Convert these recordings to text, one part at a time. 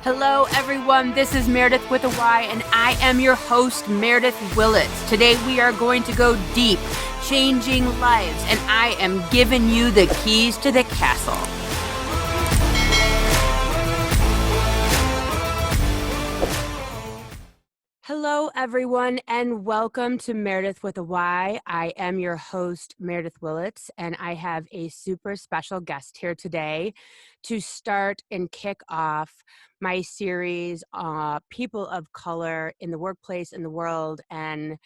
Hello, everyone. This is Meredith with a Y, and I am your host, Meredith Williams. Today, we are going to go deep, changing lives, and I am giving you the keys to the castle. Hello, everyone, and welcome to Meredith with a Y. I am your host, Meredith Williams, and I have a super special guest here today to start and kick off my series, People of Color in the Workplace, in the World, and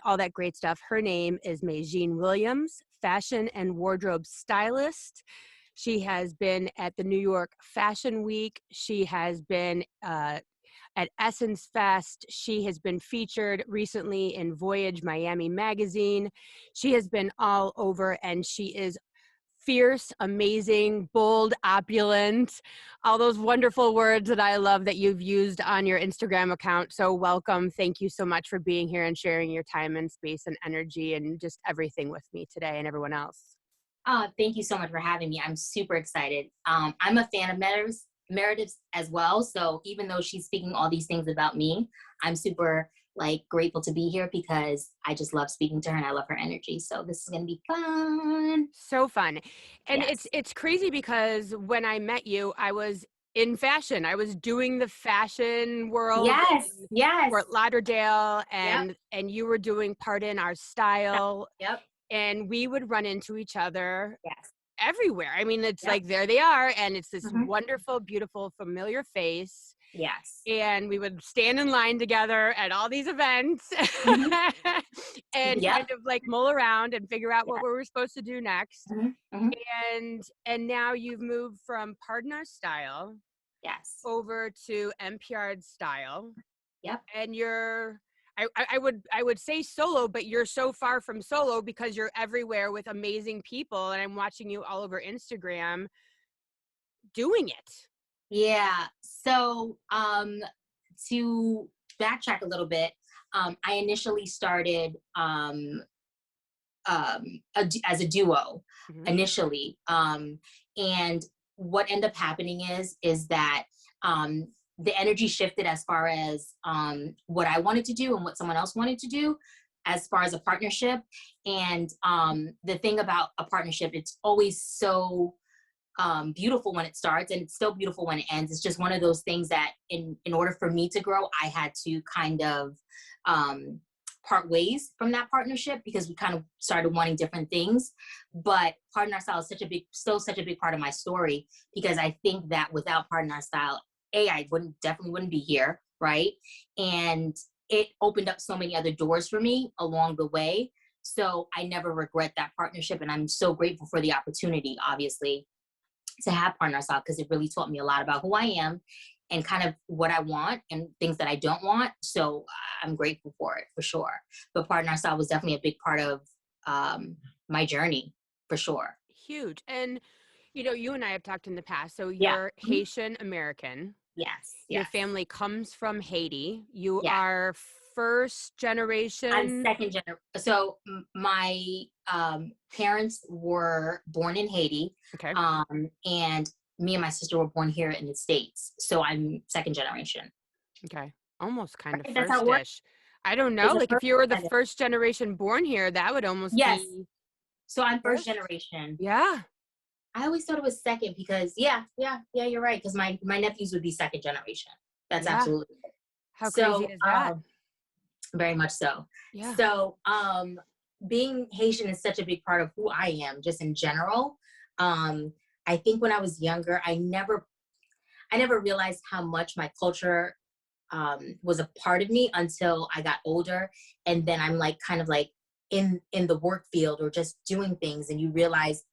all that great stuff. Her name is Medgine Williams, fashion and wardrobe stylist. She has been at the New York Fashion Week. She has been at Essence Fest. She has been featured recently in Voyage Miami magazine. She has been all over, and she is fierce, amazing, bold, opulent, all those wonderful words that I love that you've used on your Instagram account. So welcome. Thank you so much for being here and sharing your time and space and energy and just everything with me today and everyone else. Thank you so much for having me. I'm super excited. I'm a fan of Meredith's as well. So even though she's speaking all these things about me, I'm super grateful to be here because I just love speaking to her and I love her energy. So this is going to be fun. So fun. And Yes. it's crazy because when I met you, I was in fashion. I was doing the fashion world Yes. in Yes. Fort Lauderdale, Yep. and you were doing part in our style, Yep. and we would run into each other Yes. everywhere. I mean, it's Yep. like there they are, and it's this Mhm. wonderful, beautiful, familiar face. Yes. And we would stand in line together at all these events Mhm. and kind Yep. of mull around and figure out what Yes. we were supposed to do next. Mhm. Mhm. And now you've moved from Pardon Our Style Yes. over to NPR Style, Yep. and I would say solo, but you're so far from solo because you're everywhere with amazing people, and I'm watching you all over Instagram doing it. Yeah. So, to backtrack a little bit, I initially started as a duo Mhm. initially, and what ended up happening is that um, the energy shifted as far as what I wanted to do and what someone else wanted to do as far as a partnership. And the thing about a partnership, it's always so beautiful when it starts and it's still beautiful when it ends. It's just one of those things that in order for me to grow, I had to kind of um, part ways from that partnership because we kind of started wanting different things. But Pardon Our Style is still such a big part of my story because I think that without Pardon Our Style, I definitely wouldn't be here, right? And it opened up so many other doors for me along the way. So I never regret that partnership, and I'm so grateful for the opportunity, obviously, to have Partner Style because it really taught me a lot about who I am and kind of what I want and things that I don't want. So I'm grateful for it for sure. But Partner Style was definitely a big part of my journey for sure. Huge. And you and I have talked in the past. So Yeah. you're Mhm. Haitian American. Yes. Your Yes. family comes from Haiti. You Yeah. are first I'm generation. second generation. So my parents were born in Haiti, Okay. and me and my sister were born here in the States. So I'm second generation. Okay. Almost kind of Right? That's how it works. first-ish. I don't know. It's a Like if first you were the second. first generation born here, that would almost Yes. be So I'm first first. generation. Yeah. I always thought it was second because yeah, you're right. Because my nephews would be second generation. That's Yeah. absolutely it. How crazy So is that? very much so. Yeah. So being Haitian is such a big part of who I am, just in general. Um, I think when I was younger, I never realized how much my culture was a part of me until I got older, and then I'm kind of in the work field or just doing things, and you realize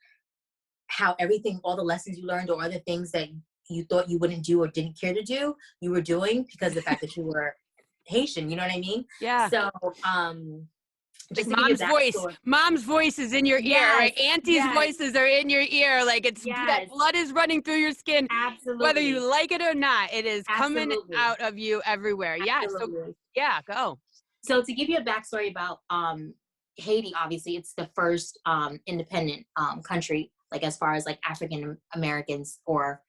how everything, all the lessons you learned or other things that you thought you wouldn't do or didn't care to do, you were doing because of the fact that you were Haitian, you know what I mean? Yeah. So, It's like just to give you a backstory. mom's voice is in your ear, Yes, right? Auntie's yes, voices are in your ear. Like it's that yes, blood is running through your skin, whether you absolutely, like it or not. It is coming absolutely, out of you everywhere. Yeah. So absolutely. yeah, go. So to give you a backstory about Haiti, obviously it's the first independent country, like as far as African Americans or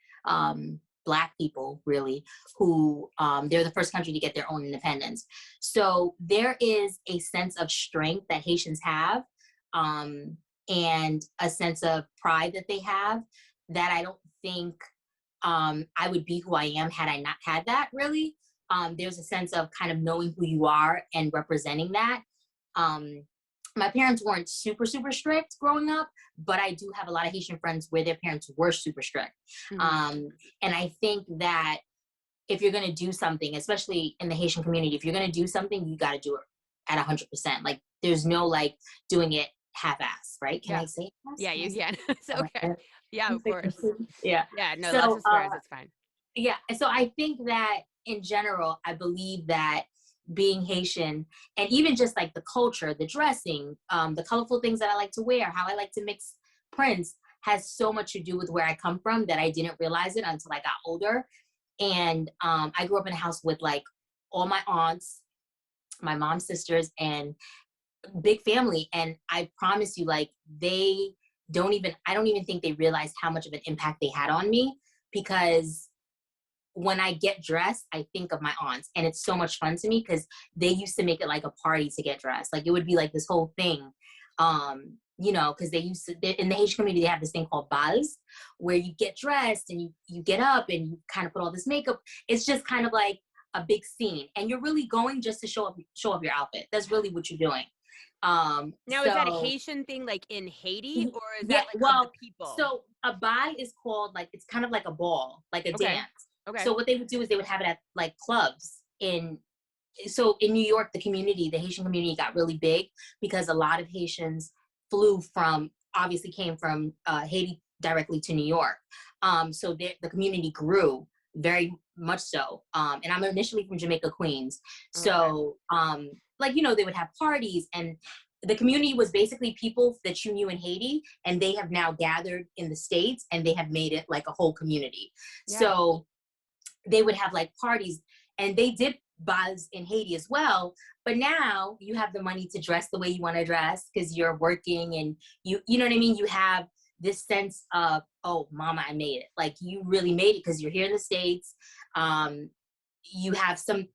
Black people, really, who they're the first country to get their own independence. So there is a sense of strength that Haitians have, and a sense of pride that they have that I don't think I would be who I am had I not had that, really. There's a sense of kind of knowing who you are and representing that. Um, my parents weren't super, super strict growing up, but I do have a lot of Haitian friends where their parents were super strict. And I think that if you're going to do something, especially in the Haitian community, if you're going to do something, you got to do it at 100%. Like, there's no like doing it half-ass, right? Can I say half-ass? Yeah, you can. It's okay. Yeah, of course. Yeah. Yeah, no, So, lots of swears. It's fine. yeah. So I think that in general, I believe that being Haitian, and even just like the culture, the dressing, the colorful things that I like to wear, how I like to mix prints, has so much to do with where I come from that I didn't realize it until I got older. And I grew up in a house with like all my aunts, my mom's sisters, and big family. And I promise you, like, I don't even think they realized how much of an impact they had on me, because when I get dressed, I think of my aunts, and it's so much fun to me because they used to make it like a party to get dressed. Like, it would be like this whole thing, because in the Haitian community, they have this thing called bals, where you get dressed and you get up and you kind of put all this makeup. It's just kind of like a big scene, and you're really going just to show up your outfit. That's really what you're doing. Now, is that a Haitian thing, like in Haiti, or is that like of the people? So a bal is called, like, it's kind of like a ball, like a dance. Okay. So what they would do is they would have it at like clubs so in New York, the Haitian community got really big because a lot of Haitians came from Haiti directly to New York. So the community grew very much so. And I'm initially from Jamaica, Queens. So, they would have parties, and the community was basically people that you knew in Haiti, and they have now gathered in the States, and they have made it like a whole community. Yeah. So they would have like parties, and they did bals in Haiti as well. But now you have the money to dress the way you want to dress because you're working, and you know what I mean? You have this sense of, oh, mama, I made it. Like, you really made it because you're here in the States. You have some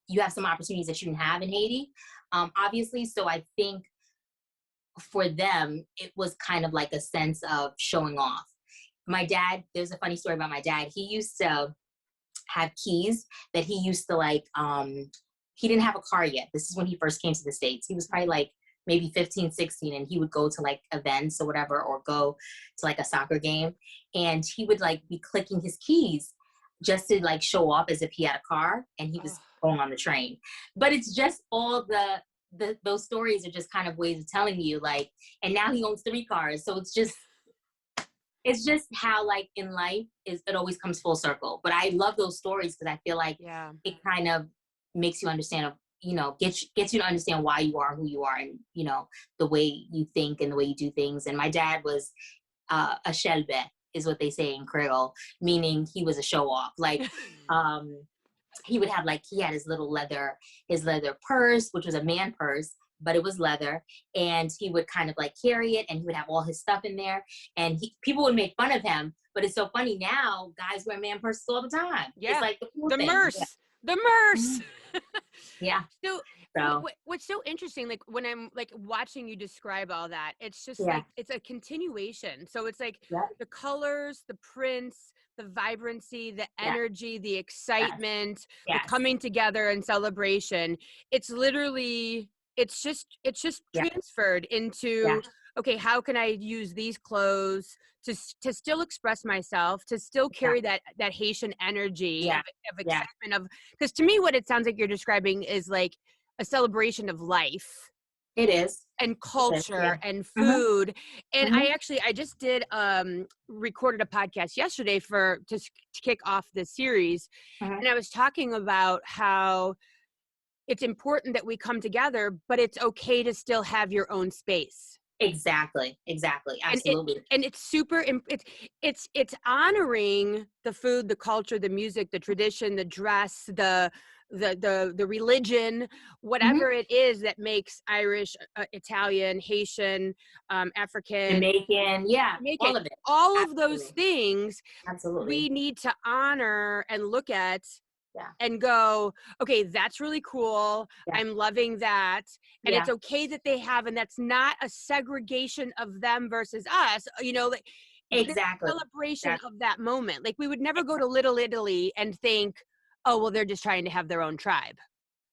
opportunities that you didn't have in Haiti, obviously. So I think for them, it was kind of like a sense of showing off. My dad, there's a funny story about my dad. He used to have keys that he used to like, he didn't have a car yet. This is when he first came to the States. He was probably like maybe 15, 16, and he would go to like events or whatever, or go to like a soccer game, and he would like be clicking his keys just to like show off as if he had a car and he was going on the train. But it's just all those stories are just kind of ways of telling you, like, and now he owns 3 cars. So it's just how, like, in life it always comes full circle. But I love those stories because I feel like it kind of makes you understand, gets you to understand why you are who you are, and, the way you think and the way you do things. And my dad was a shelbe, is what they say in Creole, meaning he was a show off. Like, he would have, like, he had his little leather purse, which was a man purse, but it was leather, and he would kind of like carry it, and he would have all his stuff in there, and people would make fun of him. But it's so funny now, guys wear man purses all the time. Yeah, it's like the cool thing. The merce. Yeah. So what's so interesting, like, when I'm like watching you describe all that, it's just like, it's a continuation. So it's like the colors, the prints, the vibrancy, the energy, the excitement, the coming together and celebration. It's literally, it's just transferred into, okay, how can I use these clothes to still express myself, to still carry that Haitian energy of excitement, because to me, what it sounds like you're describing is like a celebration of life. It is. And culture and food. And I just did recorded a podcast yesterday to kick off this series. And I was talking about how it's important that we come together, but it's okay to still have your own space. Exactly. And it Absolutely. and it's super it's honoring the food, the culture, the music, the tradition, the dress, the religion, Hmm. whatever it is that makes Irish, Italian, Haitian, African, Jamaican. Yeah. Jamaican, All of it. all of those Absolutely. things Absolutely. we need to honor and look at Yeah. and go, okay, that's really cool. Yeah. I'm loving that. And it's Yeah. okay that they have, and that's not a segregation of them versus us, like, but it's a Exactly. celebration That of that moment. Like, we would never go to exactly. Little Italy and think, oh, well, they're just trying to have their own tribe.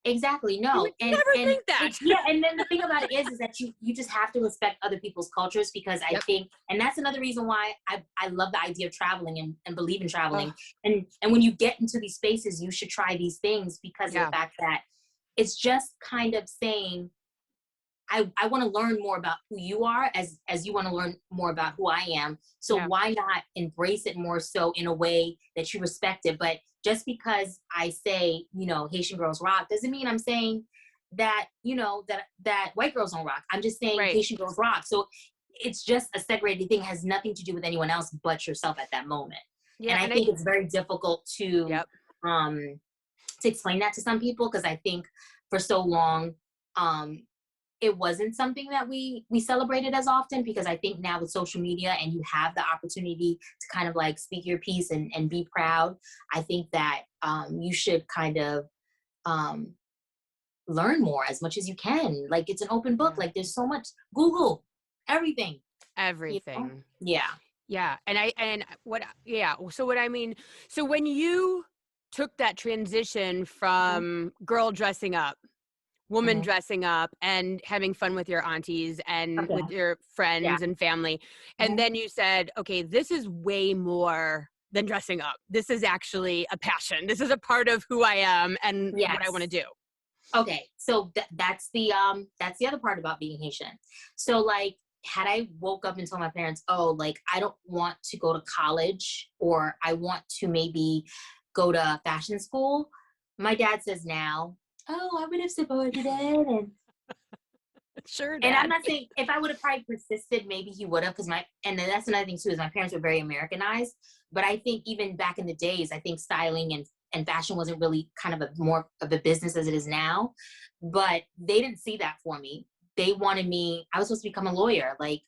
Exactly. We would No. And never and think that. it, yeah, and then the thing about it is that you just have to respect other people's cultures, because I Yep. think, and that's another reason why I love the idea of traveling and believe in Oh, traveling. And when you get into these spaces, you should try these things, because of the yeah. fact that it's just kind of saying, I want to learn more about who you are, as you want to learn more about who I am. So Yeah. why not embrace it more so in a way that you respect it? But just because I say, Haitian girls rock, doesn't mean I'm saying that, that white girls don't rock. I'm just saying Right. Haitian girls rock. So it's just a segregated thing, has nothing to do with anyone else but yourself at that moment. Yeah. And I And I, think it's very difficult yep. um to explain that to some people, because I think for so long, um it wasn't something that we celebrated as often, because I think now with social media and you have the opportunity to kind of like speak your piece and be proud, I think that you should kind of um, learn more as much as you can. Like, it's an open book. Yeah. Like, there's so much. Google everything. You know? Everything. Yeah. Yeah, and what yeah, so what I mean, so when you took that transition Hmm. from girl dressing up, woman Hmm. dressing up, and having fun with your aunties and Okay. with your Yeah. friends and family, and Hmm. then you said, "Okay, this is way more than dressing up. This is actually a passion. This is a part of who I am and what I wanna Yes. do." Okay, so that's the other part about being Haitian. So like, had I woke up and told my parents, oh, like, I don't want to go to college, or I want to maybe go to fashion school, my dad says now, oh, I would have supported it. Sure, And I'm dad. not saying, if I would have probably persisted, maybe he would have, because and then that's another thing too, is my parents were very Americanized. But I think even back in the days, I think styling and fashion wasn't really kind of a more of a business as it is now. But they didn't see that for me. They wanted me, I was supposed to become a lawyer. Like,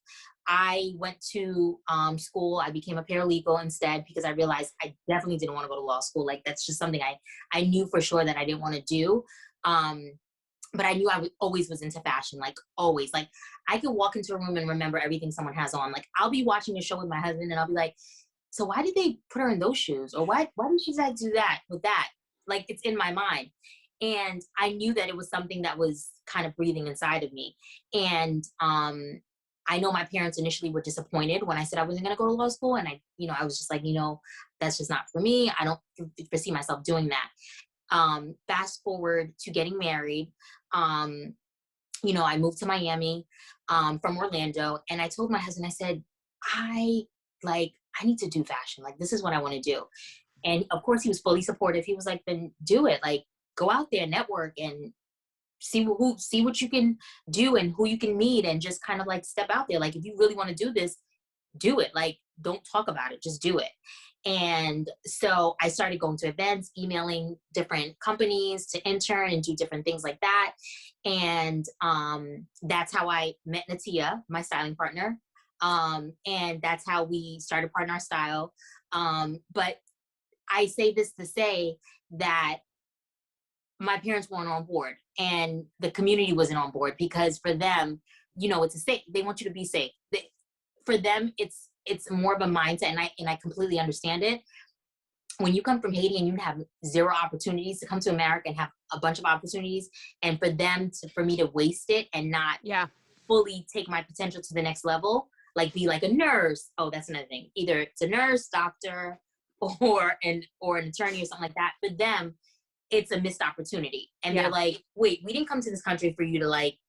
I went to school, I became a paralegal instead, because I realized I definitely didn't want to go to law school. Like, that's just something I knew for sure that I didn't want to do. Um, but I knew always was into fashion, like always. Like, I could walk into a room and remember everything someone has on. Like, I'll be watching a show with my husband and I'll be like, so why did they put her in those shoes? Or why did she decide to do that with that? Like, it's in my mind. And I knew that it was something that was kind of breathing inside of me. And I know my parents initially were disappointed when I said I wasn't going to go to law school. And I was just like, that's just not for me. I don't foresee myself doing that. Fast forward to getting married. Um, I moved to Miami from Orlando, and I told my husband, I said, I I need to do fashion. Like, this is what I want to do. And of course, he was fully supportive. He was like, then do it. Like, go out there, network, and see what you can do and who you can meet, and just kind of like step out there. Like, if you really want to do this, do it. Like, don't talk about it, just do it. And so I started going to events, emailing different companies to intern and do different things like that. And that's how I met Natia, my styling partner. And that's how we started Partner Style. But I say this to say that my parents weren't on board, and the community wasn't on board, because for them, it's a safe. They want you to be safe. For them, it's more of a mindset, and I completely understand it. When you come from Haiti and you have zero opportunities, to come to America and have a bunch of opportunities, and for me to waste it and not Yeah. fully take my potential to the next level, like be like a nurse. Oh, that's another thing. Either it's a nurse, doctor, or an attorney or something like that. For them, it's a missed opportunity. And they're Yeah. like, wait, we didn't come to this country for you to like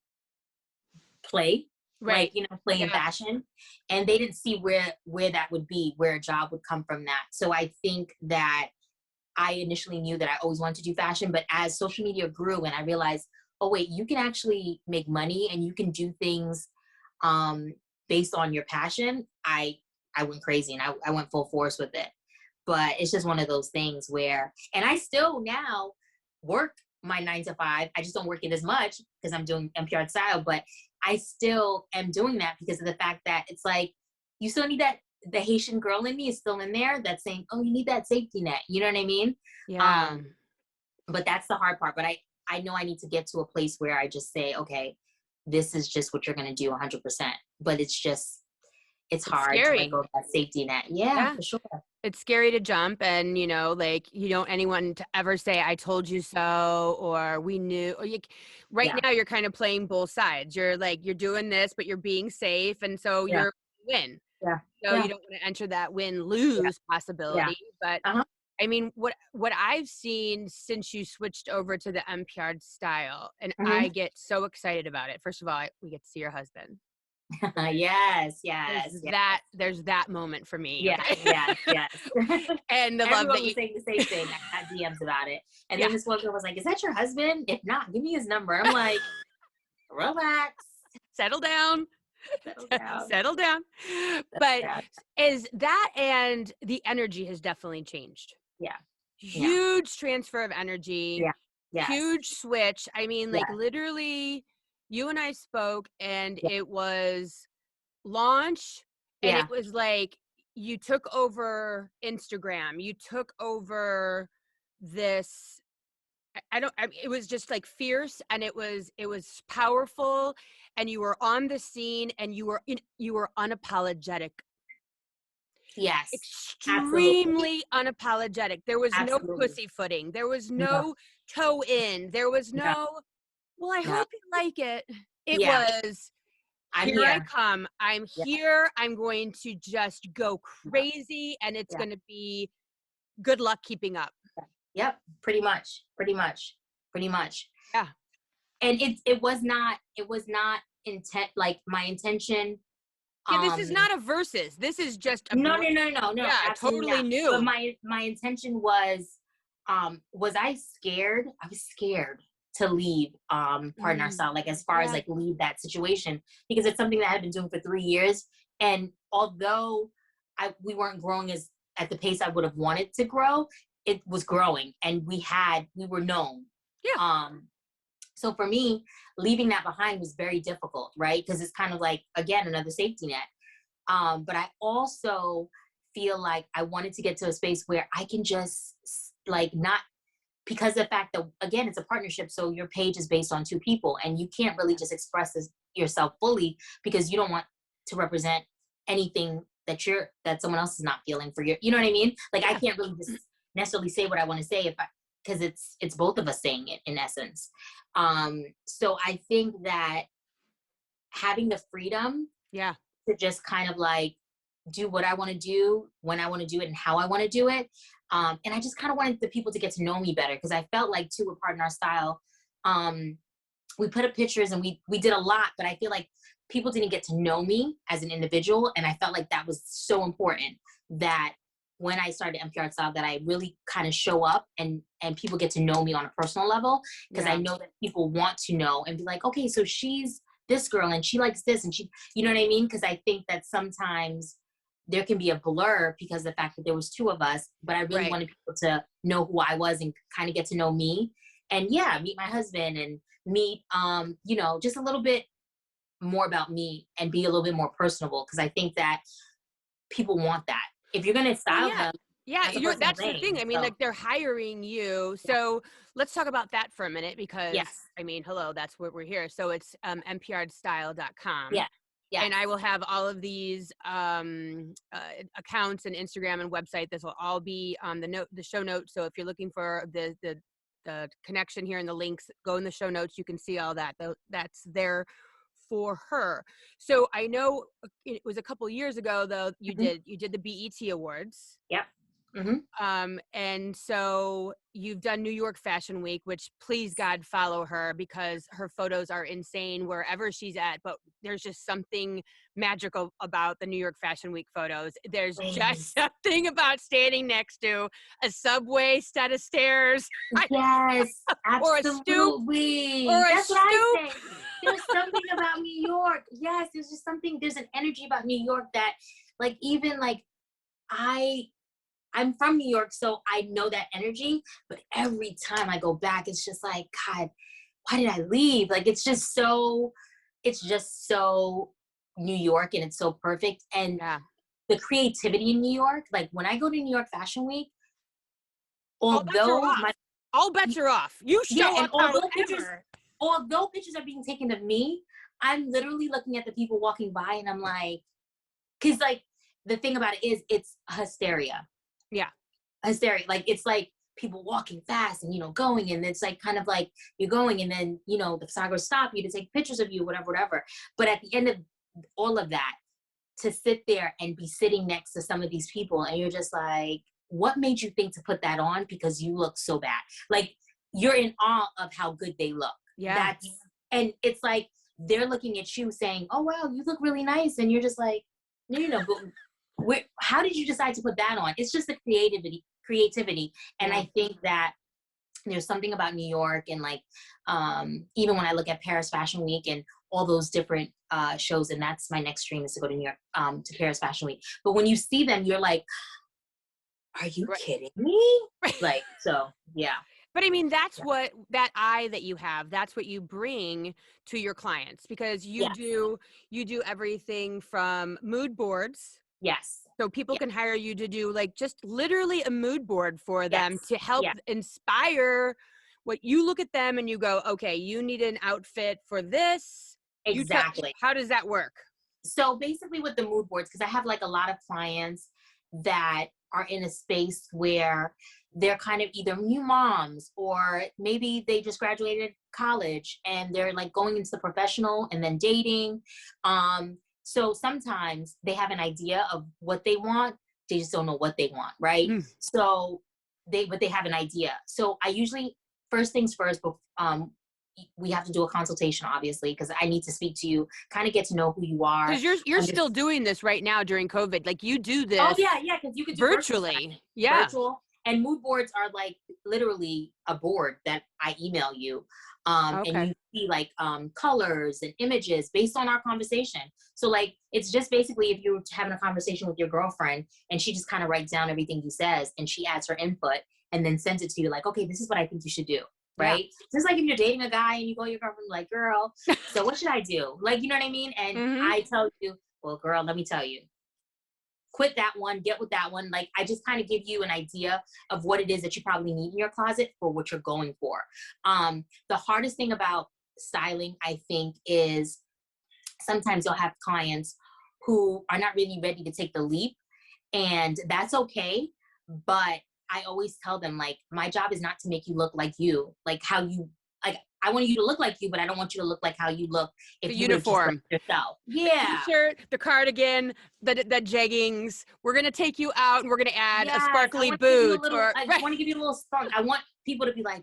play, Right. play in Yeah. fashion. And they didn't see where that would be, where a job would come from that. So I think that I initially knew that I always wanted to do fashion, but as social media grew and I realized, oh wait, you can actually make money and you can do things based on your passion, I went crazy and I went full force with it. But it's just one of those things where, and I still now work my 9 to 5. I just don't work it as much because I'm doing NPR style, but I still am doing that because of the fact that it's like, you still need that, the Haitian girl in me is still in there that's saying, oh, you need that safety net. You know what I mean? Yeah. But that's the hard part. But I know I need to get to a place where I just say, okay, this is just what you're going to do 100%. But it's It's hard to let scary. go of that safety net. Yeah, Yeah. for sure. It's scary to jump, and like you don't anyone to ever say I told you so, or we knew, or right Yeah, now you're kind of playing both sides. You're like you're doing this but you're being safe, and so yeah, you're win. yeah, So you yeah, don't want to enter that yeah, win-lose yeah. possibility. But Uh-huh. I mean, what I've seen since you switched over to the NPR style, and I Hmm. get so excited about it. First of all, we get to see your husband. Yes, There's yes, yes, there's that moment for me, yes, okay? yes, yes. And the love Everyone that was you saying the same thing. I got DMs about it. And yeah. then this one girl was like, is that your husband? If not, give me his number. I'm like, relax, Settle down. settle down, Settle down. settle But down. is that, and the energy has definitely changed. Yeah, yeah, Huge transfer of energy, yeah, yes, huge switch. I mean, like yes, literally, you and I spoke, and yeah, it was launch, and it yeah, was like you took over Instagram, you took over this. It was just like fierce, and it was powerful, and you were on the scene, and you were unapologetic, yes, absolutely, extremely unapologetic. There was no absolutely. pussyfooting. There was No, no toe in. There was no, no, well, I no. hope you like it. It Yeah, was, I'm here I here. come. I'm Yeah, here. I'm going to just go yeah, crazy, and it's yeah. going to be good luck keeping up. Yep, pretty much, pretty much, pretty much. Yeah. And it was not intent, like my intention. Yeah, this is um not a versus. This is just a no, no, no, no, no, yeah, absolutely totally not. But new. my intention was I scared? I was scared to leave partner Mm, style, like as far as yeah. like leave that situation, because it's something that I had been doing for 3 years. And although we weren't growing as at the pace I would have wanted to grow, it was growing, and we were known. Yeah. um so for me, leaving that behind was very difficult, right? Because it's kind of like, again, another safety net. But I also feel like I wanted to get to a space where I can just like not, because of the fact that, again, it's a partnership, so your page is based on two people, and you can't really just express yourself fully, because you don't want to represent anything that someone else is not feeling for you know what I mean? Like, I Yeah. can't really just necessarily say what I want to say, if I because it's both of us saying it in essence. So I think that having the freedom Yeah. to just kind of like do what I want to do, when I want to do it, and how I want to do it. And I just kind of wanted the people to get to know me better, because I felt like, too, with Partner Style, we put up pictures and we did a lot, but I feel like people didn't get to know me as an individual, and I felt like that was so important, that when I started NPR Style, that I really kind of show up, and people get to know me on a personal level, because I Yeah. know that people want to know and be like, okay, so she's this girl and she likes this, and she, you know what I mean? Because I think that sometimes there can be a blur because of the fact that there was two of us, but I really Right. wanted people to know who I was and kind of get to know me, and yeah, meet my husband, and meet just a little bit more about me, and be a little bit more personable, because I think that people want that. If you're going to Well, style yeah. them, Yeah, that's a personal that's the thing. thing. I mean, So like, they're hiring you. yeah, So let's talk about that for a minute, because yes, I mean, hello, that's what we're here. So it's nprstyle.com. yeah, yes, And I will have all of these accounts and Instagram and website. This will all be on the show notes. So if you're looking for the connection here and the links, go in the show notes. You can see all that. That's there for her. So I know it was a couple years ago, though, hmm, you did the BET Awards. yep, hmm, And so you've done New York Fashion Week, which, please God, follow her, because her photos are insane wherever she's at. But there's just something magical about the New York Fashion Week photos. There's just please, something about standing next to a subway set of stairs yes, or a stoop or absolutely. a That's what I stoop say. There's something about New York. Yes, there's just something, there's an energy about New York that like, even like I'm from New York, so I know that energy, but every time I go back, it's just like, God, why did I leave? Like, it's just so New York, and it's so perfect. And Yeah. the creativity in New York, like when I go to New York Fashion Week, All bets are although off. All bets are off. You yeah, show and up however. although pictures are being taken of me, I'm literally looking at the people walking by, and I'm like, because like the thing about it is, it's hysteria. Yeah. Hysteria. Like, it's like people walking fast and, going. And it's like kind of like you're going, and then, the photographers stop you to take pictures of you, whatever. But at the end of all of that, to sit there and be sitting next to some of these people, and you're just like, what made you think to put that on? Because you look so bad. Like, you're in awe of how good they look. Yeah. And it's like, they're looking at you saying, oh, wow, you look really nice. And you're just like, no, but how did you decide to put that on? It's just the creativity. And I think that there's something about New York, and like, even when I look at Paris Fashion Week and all those different shows, and that's my next dream, is to go to New York, to Paris Fashion Week. But when you see them, you're like, are you kidding me? Like, so yeah. But I mean, that's what that eye that you have, that's what you bring to your clients, because you do everything from mood boards. Yes. So people can hire you to do like just literally a mood board for them to help inspire what you look at them and you go, okay, you need an outfit for this. Exactly. How does that work? So basically with the mood boards, because I have like a lot of clients that are in a space where they're kind of either new moms, or maybe they just graduated college and they're like going into the professional and then dating. So sometimes they have an idea of what they want. They just don't know what they want, right? So but they have an idea. So I usually, first things first, we have to do a consultation, obviously, because I need to speak to you, kind of get to know who you are. Because you're still doing this right now during COVID. Like, you do this. Oh yeah, because you could do virtually. Virtual. And mood boards are like literally a board that I email you. And you see like colors and images based on our conversation. So like, it's just basically if you're having a conversation with your girlfriend, and she just kind of writes down everything he says, and she adds her input and then sends it to you like, okay, this is what I think you should do. Right? Just like if you're dating a guy and you go to your girlfriend like, girl, so what should I do? Like, you know what I mean? And I tell you, well, girl, let me tell you, quit that one, get with that one. Like, I just kind of give you an idea of what it is that you probably need in your closet for what you're going for. The hardest thing about styling, I think, is sometimes you'll have clients who are not really ready to take the leap, and that's okay. But I always tell them, like, my job is not to make you look like you, like how you, like, I want you to look like you, but I don't want you to look like how you look if the you uniform yourself. Yeah. The t-shirt, the cardigan, the jeggings. We're going to take you out and we're going to add a sparkly boot. I want to give you a little spark. I want people to be like,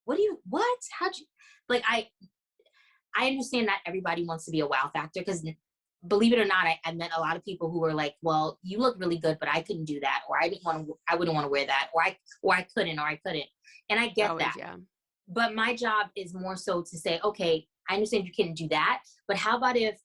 what? How'd you, like, I understand not everybody wants to be a wow factor, because believe it or not, I met a lot of people who were like, well, you look really good, but I couldn't do that. Or I wouldn't want to wear that. Or I couldn't. And I get that. Yeah. But my job is more so to say, okay, I understand you can't do that, but how about if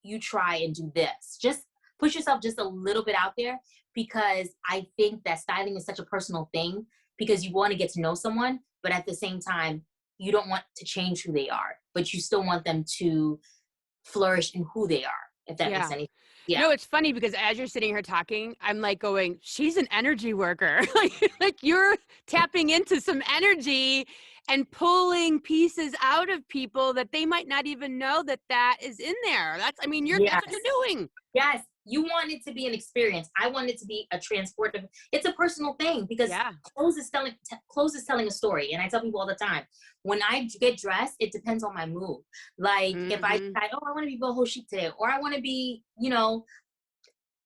you try and do this? Just push yourself just a little bit out there, because I think that styling is such a personal thing, because you want to get to know someone, but at the same time, you don't want to change who they are, but you still want them to flourish in who they are, if that makes any sense. Yeah. No, it's funny because as you're sitting here talking, I'm like going, she's an energy worker. like you're tapping into some energy and pulling pieces out of people that they might not even know that is in there. That's what you're doing. Yes. You want it to be an experience. I want it to be a transportive. It's a personal thing, because clothes is telling a story. And I tell people all the time, when I get dressed, it depends on my mood. Like if I decide, I want to be boho chic today, or I want to be,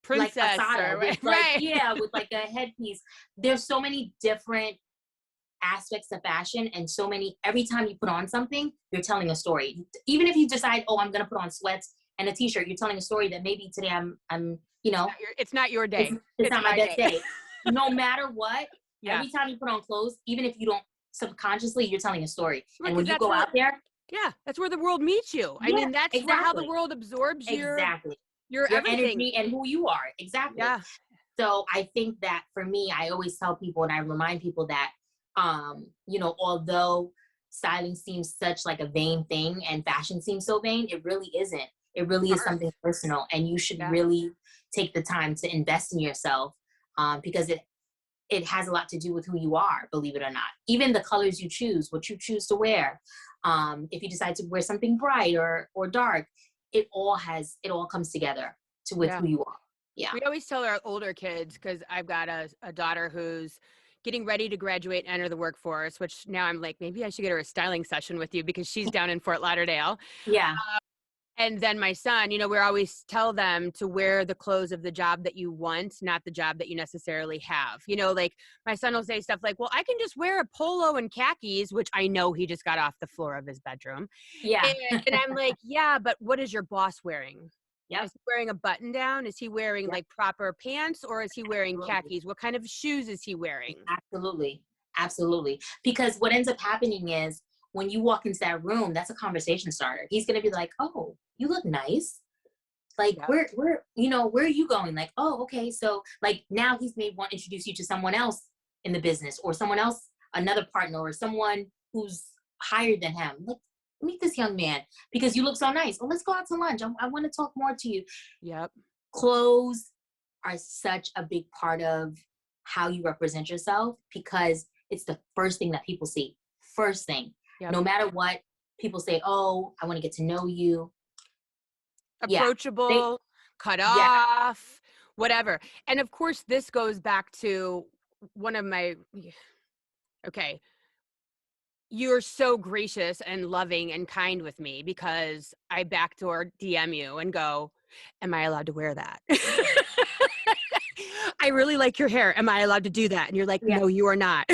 princess, like Asada, with like a headpiece. There's so many different aspects of fashion, and so many, every time you put on something, you're telling a story. Even if you decide, I'm going to put on sweats and a t-shirt, you're telling a story that maybe today I'm it's not your day. It's not my best day. No matter what, every time you put on clothes, even if you don't subconsciously, you're telling a story. And when you go out there, Yeah, that's where the world meets you. I Yeah, mean, that's how the exactly. world absorbs Exactly. your Your everything. energy and who you are. Exactly. Yeah, So I think that for me, I always tell people and I remind people that, although styling seems such like a vain thing and fashion seems so vain, it really isn't. It really is something art. personal, and you should Yeah, really take the time to invest in yourself, because it has a lot to do with who you are, believe it or not. Even the colors you choose, what you choose to wear, if you decide to wear something bright or dark, it all comes together to with yeah. who you are. Yeah. We always tell our older kids, because I've got a daughter who's getting ready to graduate and enter the workforce, which now I'm like, maybe I should get her a styling session with you because she's down in Fort Lauderdale. Yeah. And then my son, we always tell them to wear the clothes of the job that you want, not the job that you necessarily have. Like my son will say stuff like, well, I can just wear a polo and khakis, which I know he just got off the floor of his bedroom. Yeah. And I'm like, yeah, but what is your boss wearing? Yep. Is he wearing a button down? Is he wearing Yep. like proper pants, or is he wearing Absolutely. khakis? What kind of shoes is he wearing? Absolutely. Absolutely. Because what ends up happening is when you walk into that room, that's a conversation starter. He's gonna be like, "Oh, you look nice. Like, Yep. where are you going?" Like, "Oh, okay." So like now he's may want to introduce you to someone else in the business, or someone else, another partner, or someone who's higher than him. Like, meet this young man because you look so nice. Oh, let's go out to lunch. I want to talk more to you. Yep. Clothes are such a big part of how you represent yourself because it's the first thing that people see. First thing. Yep. No matter what, people say, "Oh, I want to get to know you." Yeah. They Approachable, cut yeah. off, whatever. And of course, this goes back to one of my, okay, you're so gracious and loving and kind with me because I backdoor DM you and go, am I allowed to wear that? I really like your hair. Am I allowed to do that? And you're like, Yeah. no, you are not.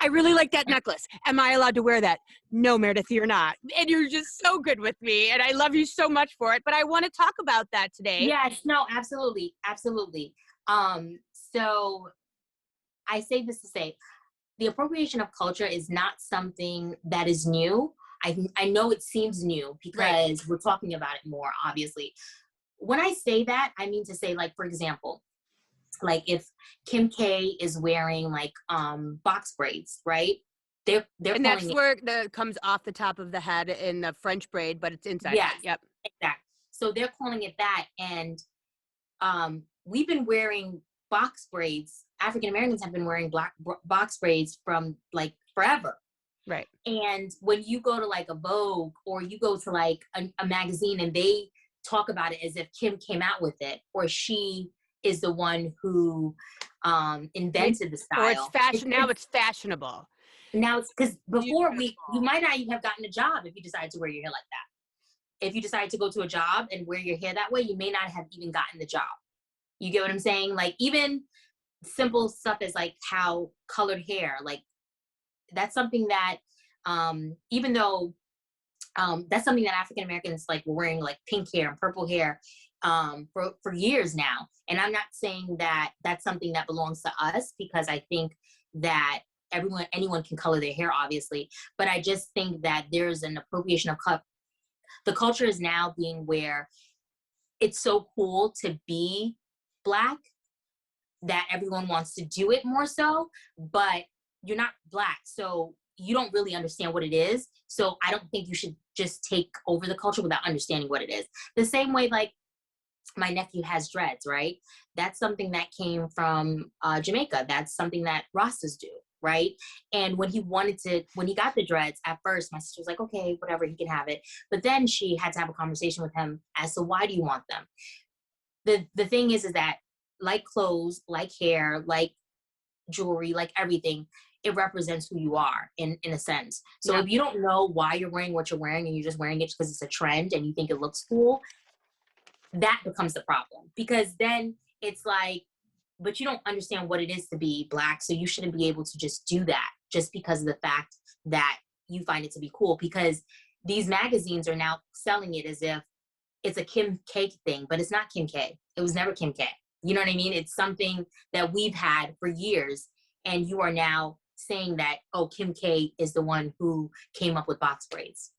I really like that necklace. Am I allowed to wear that? No, Meredith, you're not. And you're just so good with me. And I love you so much for it. But I want to talk about that today. Yes, no, absolutely. Absolutely. So I say this to say the appropriation of culture is not something that is new. I know it seems new Right. because we're talking about it more, obviously. When I say that, I mean to say, like, for example, like if Kim K is wearing like box braids, right? They're And that's calling it. where the comes off the top of the head in the French braid, but it's inside Yes, out. Yep. exactly. So they're calling it that. And we've been wearing box braids. African Americans have been wearing box braids from like forever. Right. And when you go to like a Vogue or you go to like a magazine and they talk about it as if Kim came out with it or she is the one who invented the Or it's style. fashion. Now it's fashionable. Now it's because before you Beautiful. might not even have gotten a job if you decided to wear your hair like that. If you decide to go to a job and wear your hair that way, you may not have even gotten the job. You get what I'm saying? Like even simple stuff as like how colored hair, like that's something that even though that's something that African Americans like were wearing like pink hair and purple hair for years now. And I'm not saying that that's something that belongs to us because I think that anyone can color their hair, obviously. But I just think that there's an appropriation of the culture is now being where it's so cool to be Black that everyone wants to do it more so, but you're not Black. So you don't really understand what it is. So I don't think you should just take over the culture without understanding what it is. The same way, like my nephew has dreads, right? That's something that came from Jamaica. That's something that Rastas do, right? And when he got the dreads, at first my sister was like, okay, whatever, he can have it. But then she had to have a conversation with him as to why do you want them? The thing is that like clothes, like hair, like jewelry, like everything, it represents who you are in a sense. So Yep. if you don't know why you're wearing what you're wearing and you're just wearing it because it's a trend and you think it looks cool, that becomes the problem because then it's like, but you don't understand what it is to be Black, so you shouldn't be able to just do that just because of the fact that you find it to be cool, because these magazines are now selling it as if it's a Kim K thing, but it's not Kim K. It was never Kim K. You know what I mean? It's something that we've had for years, and you are now saying that, oh, Kim K is the one who came up with box braids.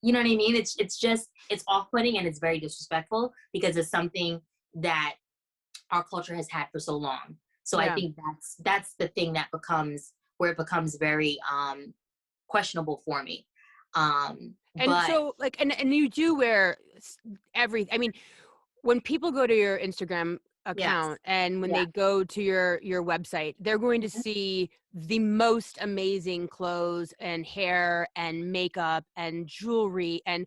You know what I mean? It's just, it's off-putting and it's very disrespectful because it's something that our culture has had for so long. So I Yeah. think that's the thing that becomes where it becomes very questionable for me. And But so like, and you do wear I mean, when people go to your Instagram yes, account and when yeah, they go to your website, they're going to mhm, see the most amazing clothes and hair and makeup and jewelry and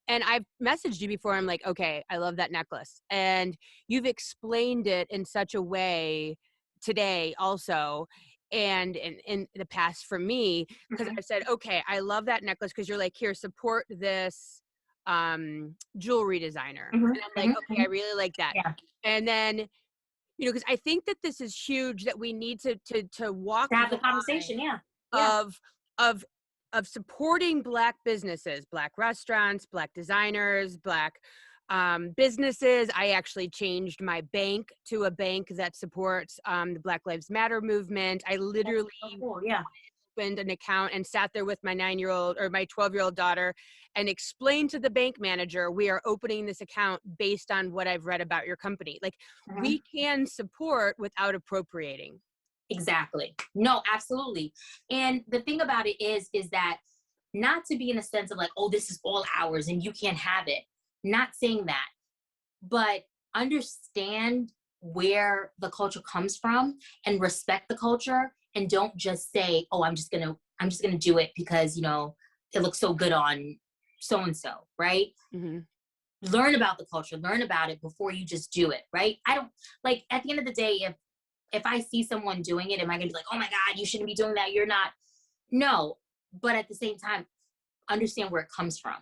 I've messaged you before. I'm like, okay, I love that necklace. And you've explained it in such a way today also. And in the past for me, because mhm, I said, okay, I love that necklace because you're like, here, support this jewelry designer. mhm, And I'm like, mhm, okay, I mhm, really like that. yeah, And then, because I think that this is huge that we need to walk to have the the line conversation, yeah, yeah, of of supporting Black businesses, Black restaurants, Black designers, Black businesses. I actually changed my bank to a bank that supports the Black Lives Matter movement. I that's literally so cool, yeah, opened an account and sat there with my 9-year-old or my 12-year-old daughter and explained to the bank manager, we are opening this account based on what I've read about your company. Like, mhm. we can support without appropriating. Exactly. No, absolutely. And the thing about it is that not to be in a sense of like, oh, this is all ours and you can't have it. Not saying that, but understand where the culture comes from and respect the culture and don't just say, oh, I'm just gonna do it because it looks so good on so and so, right? Mm-hmm. Learn about the culture, learn about it before you just do it, right? I don't like at the end of the day, if I see someone doing it, am I gonna be like, oh my God, you shouldn't be doing that? You're not. No. But at the same time, understand where it comes from.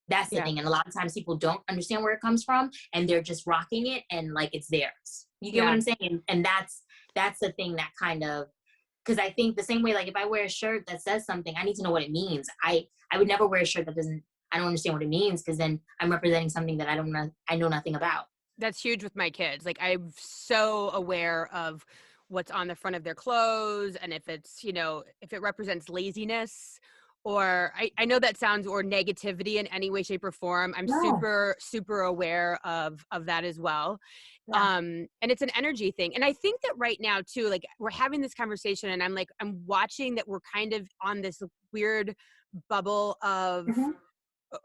That's the Yeah. thing. And a lot of times people don't understand where it comes from and they're just rocking it and like it's theirs. You get what Yeah. I'm saying? And that's the thing that kind of because I think the same way, like if I wear a shirt that says something, I need to know what it means. I would never wear a shirt that doesn't I don't understand what it means because then I'm representing something that I know nothing about. That's huge with my kids. Like, I'm so aware of what's on the front of their clothes and if it's, if it represents laziness or I know that sounds or negativity in any way, shape, or form. I'm No. super, super aware of that as well. Yeah. And it's an energy thing. And I think that right now too, like we're having this conversation and I'm watching that we're kind of on this weird bubble of Hmm.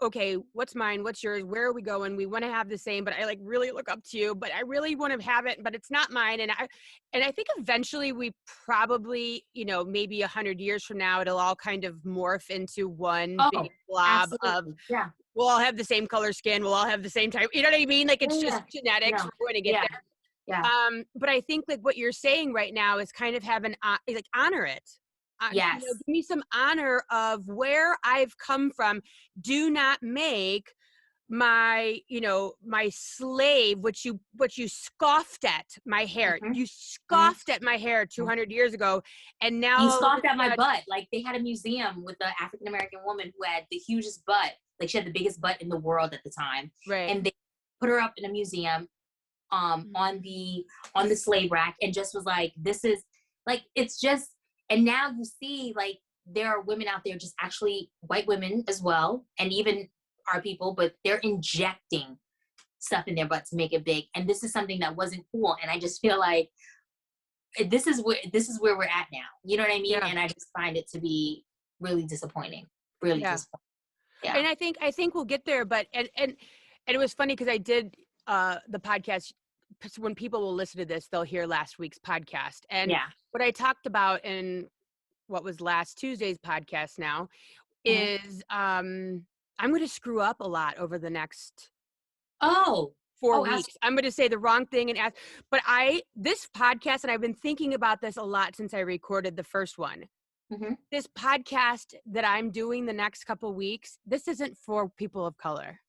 okay, what's mine? What's yours? Where are we going? We want to have the same, but I like really look up to you, but I really want to have it, but it's not mine. And I think eventually we probably, maybe 100 years from now, it'll all kind of morph into one big Oh, blob of absolutely. Yeah. we'll all have the same color skin. We'll all have the same type. You know what I mean? Like it's Yeah. just Yeah. genetics. No. We're going to get Yeah. there. Yeah. But I think like what you're saying right now is kind of have like honor it. Yes. Give me some honor of where I've come from. Do not make my slave, which you scoffed at my hair. Hmm. You Hmm. scoffed at my hair 200 years ago, and now You all of a scoffed at my sudden, butt. Like they had a museum with the African American woman who had the hugest butt. Like she had the biggest butt in the world at the time, right? and they put her up in a museum Mhm. on the slave rack and just was like, this is like it's just and now you see like there are women out there just actually white women as well and even our people but they're injecting stuff in their butt to make it big and this is something that wasn't cool and I just feel like this is where we're at now, you know what I mean, Yeah, and I just find it to be really disappointing, really yeah. disappointing. Yeah. And I think we'll get there. But and it was funny because I did the podcast. When people will listen to this, they'll hear last week's podcast. And Yeah. what I talked about in what was last Tuesday's podcast now Hmm. is I'm going to screw up a lot over the next Oh. 4 Oh, weeks. I'm going to say the wrong thing and ask, but this podcast, and I've been thinking about this a lot since I recorded the first one. absolutely. This podcast that I'm doing the next couple weeks, this isn't for people of color.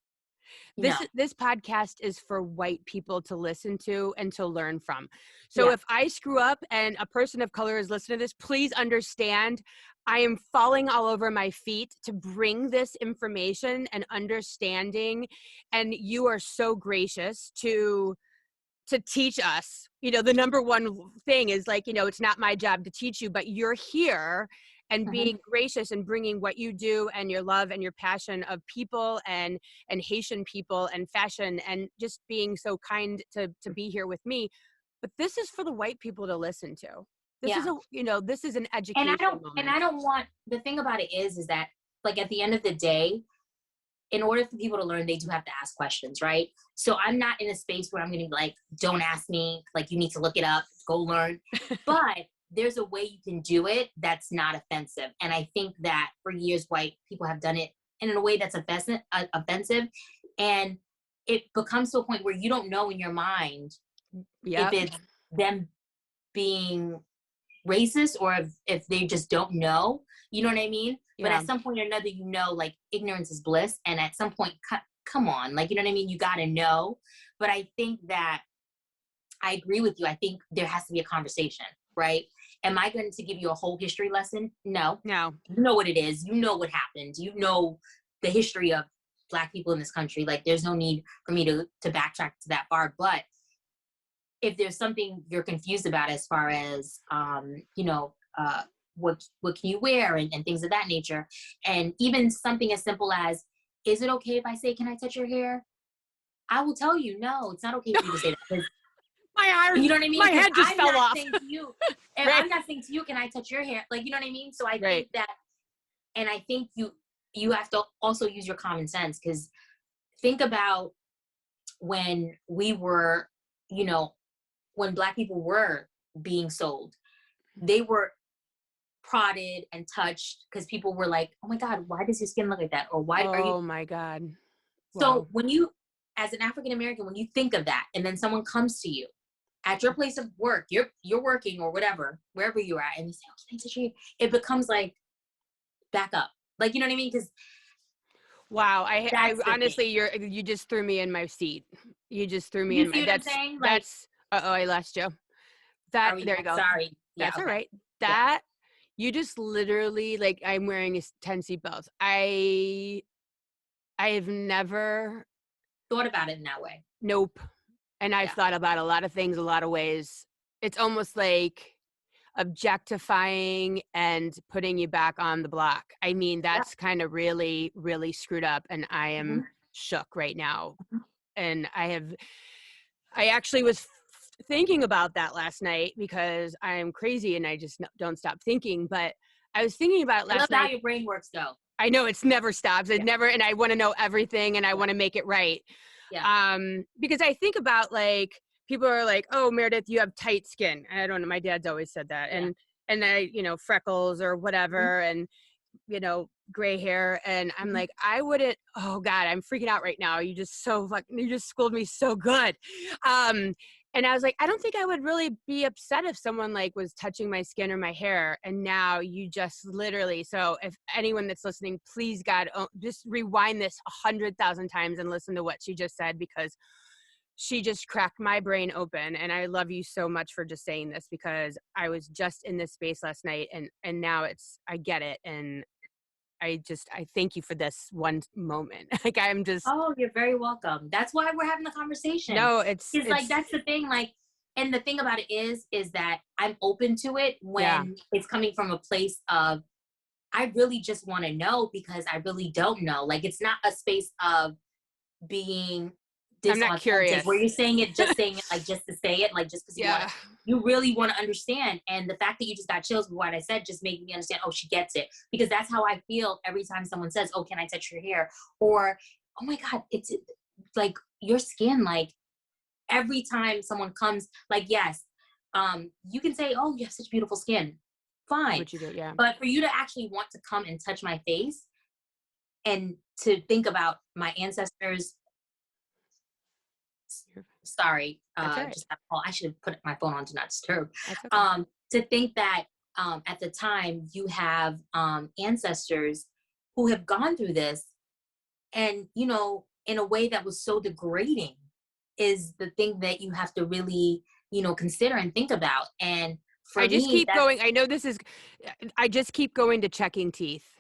No. This podcast is for white people to listen to and to learn from. So Yeah. if I screw up and a person of color is listening to this, please understand I am falling all over my feet to bring this information and understanding. And you are so gracious to to teach us. The number one thing is like, it's not my job to teach you, but you're here and Mhm. being gracious and bringing what you do and your love and your passion of people and Haitian people and fashion and just being so kind to be here with me. But this is for the white people to listen to. This is Yeah. this is an And I education don't and moment. I don't want the thing about it is that like at the end of the day, in order for people to learn, they do have to ask questions, right? So I'm not in a space where I'm going to be like, don't ask me, like you need to look it up, go learn. But there's a way you can do it that's not offensive. And I think that for years, white people have done it in a way that's offensive. And it becomes to a point where you don't know in your mind if Yep. it's them being racist or if they just don't know, you know what I mean? But Yeah. at some point or another, like ignorance is bliss. And at some point, come on, like, you know what I mean? You got to know. But I think that I agree with you. I think there has to be a conversation, right? Am I going to give you a whole history lesson? No. No. You know what it is. You know what happened. You know the history of Black people in this country. Like, there's no need for me to backtrack to that far. But if there's something you're confused about as far as what can you wear and things of that nature, and even something as simple as, is it okay if I say, can I touch your hair? I will tell you, no, it's not okay for you to say that, because My heart, you know what I my mean, because head just I'm fell not off. saying to you, and Right. I'm not saying to you, can I touch your hair, like, you know what I mean? So I Right. think that, and I think you have to also use your common sense, because think about when we were, you know when Black people were being sold, they were prodded and touched because people were like, oh my God, why does your skin look like that? Or why are you? Oh my God. So Wow. when you, as an African American, when you think of that, and then someone comes to you at your place of work, you're working or whatever, wherever you are, and they say, oh, can I touch you? It becomes like, back up. Like, you know what I mean? Because Wow. I that's the thing. honestly, you just threw me in my seat. You just threw me You in see my, what I'm saying? Like, that's, I lost you. are we, There you go. sorry. Yeah, That's all okay. right. Yeah. That, you just literally, like, I'm wearing 10 seatbelts. I've never, Thought about it in that way. nope. And I've Yeah. thought about a lot of things, a lot of ways. It's almost like objectifying and putting you back on the block. I mean, Yeah. that's kind of really, really screwed up. And I am Mhm. shook right now. And I actually was thinking about that last night because I am crazy and I just don't stop thinking. But I was thinking about it I love last how night. your brain works, though. I know it's never stops. It Yeah. never, and I want to know everything and I Yeah. want to make it right. Yeah. Because I think about, like, people are like, oh, Meredith, you have tight skin. I don't know. My dad's always said that. Yeah. And I, freckles or Mhm. whatever. And, gray hair. And I'm Mhm. like, I wouldn't, oh God, I'm freaking out right now. You just schooled me so good. And I was like, I don't think I would really be upset if someone like was touching my skin or my hair. And now you just literally, so if anyone that's listening, please God, just rewind this 100,000 times and listen to what she just said, because she just cracked my brain open. And I love you so much for just saying this, because I was just in this space last night and now I get it. And I thank you for this one moment. Like, I'm just, Oh, you're very welcome. That's why we're having the conversation. no, It's like, that's the thing. Like, and the thing about it is that I'm open to it yeah, when it's coming from a place of, I really just want to know because I really don't know. Like, it's not a space of being I'm not disauthentic where curious. you're saying it like just to say it, like just because you want to, Yeah. you really want to understand. And the fact that you just got chills with what I said just made me understand, oh, she gets it. Because that's how I feel every time someone says, oh, can I touch your hair? Or, oh my God, it's like your skin. Like, every time someone comes, like, yes, you can say, oh, you have such beautiful skin. Fine. What you do, yeah. But for you to actually want to come and touch my face and to think about my ancestors, You're sorry, That's all right. just got a call. I should have put my phone on to not disturb. That's okay. To think that at the time you have ancestors who have gone through this, and in a way that was so degrading, is the thing that you have to really consider and think about. And I for just me, keep that's going. I know this is, I just keep going to checking teeth.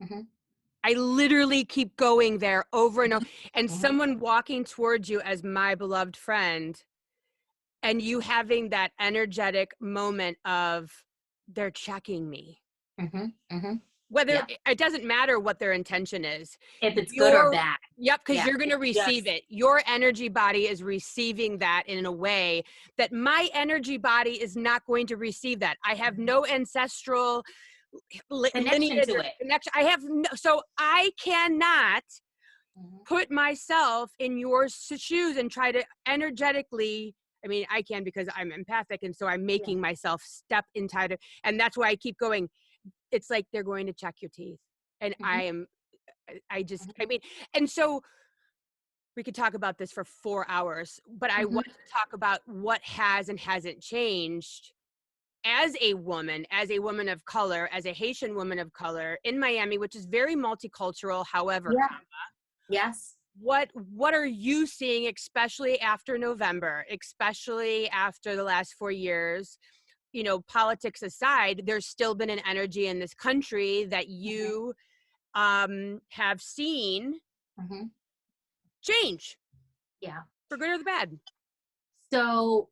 mhm, I literally keep going there over and over. mhm, And mhm, someone walking towards you as my beloved friend, and you having that energetic moment of they're checking me. Whether Yeah. it doesn't matter what their intention is. If it's good or bad. Yep, because Yeah. you're going to receive it. Your energy body is receiving that in a way that my energy body is not going to receive that. I have no ancestral Connection lineage to or it. connection. I have no, so I cannot put myself in your shoes and try to energetically. I mean, I can because I'm empathic, and so I'm making myself step inside it, and that's why I keep going. It's like they're going to check your teeth, and I mean, and so we could talk about this for 4 hours, but I want to talk about what has and hasn't changed as a woman of color, as a Haitian woman of color in Miami, which is very multicultural. However, Yes. what are you seeing, especially after November, especially after the last 4 years? You know, politics aside, there's still been an energy in this country that you have seen change. Yeah. For good or the bad. So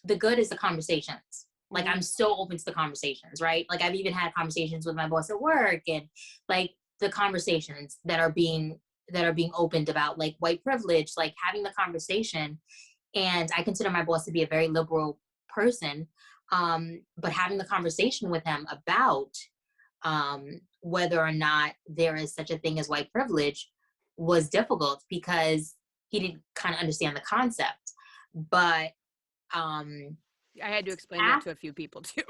the good is the conversations. Like I'm so open to the conversations, right? Like I've even had conversations with my boss at work, and like the conversations that are being opened about like white privilege, like having the conversation. And I consider my boss to be a very liberal person, but having the conversation with him about whether or not there is such a thing as white privilege was difficult because he didn't kind of understand the concept. But I had to explain that to a few people too.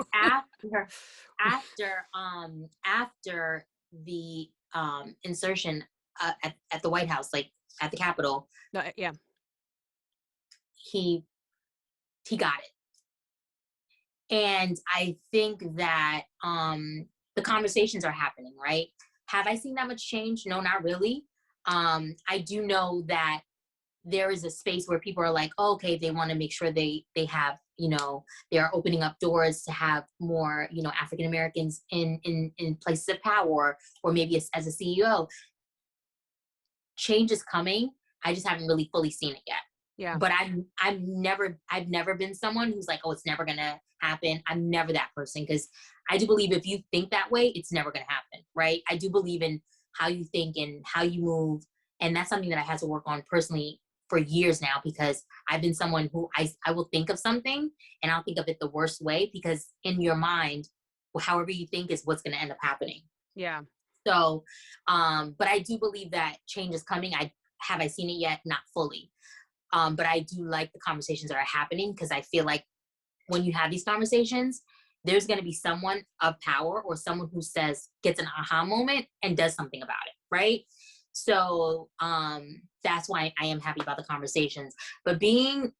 after the insertion at the White House, like at the Capitol, he got it. And I think that the conversations are happening, right? Have I seen that much change? No, not really. I do know that there is a space where people are like, oh, okay, they want to make sure they have, you know, they are opening up doors to have more, you know, African Americans in places of power, or maybe as a CEO. Change is coming. I just haven't really fully seen it yet. Yeah. But I've never been someone who's like, oh, it's never gonna happen. I'm never that person, because I do believe if you think that way, it's never gonna happen, right? I do believe in how you think and how you move, and that's something that I had to work on personally for years now, because I've been someone who I will think of something and I'll think of it the worst way, because in your mind, however you think is what's gonna end up happening. Yeah. So, but I do believe that change is coming. Have I seen it yet? Not fully. But I do like the conversations that are happening, because I feel like when you have these conversations, there's going to be someone of power or someone who gets an aha moment and does something about it, right? So that's why I am happy about the conversations. But being,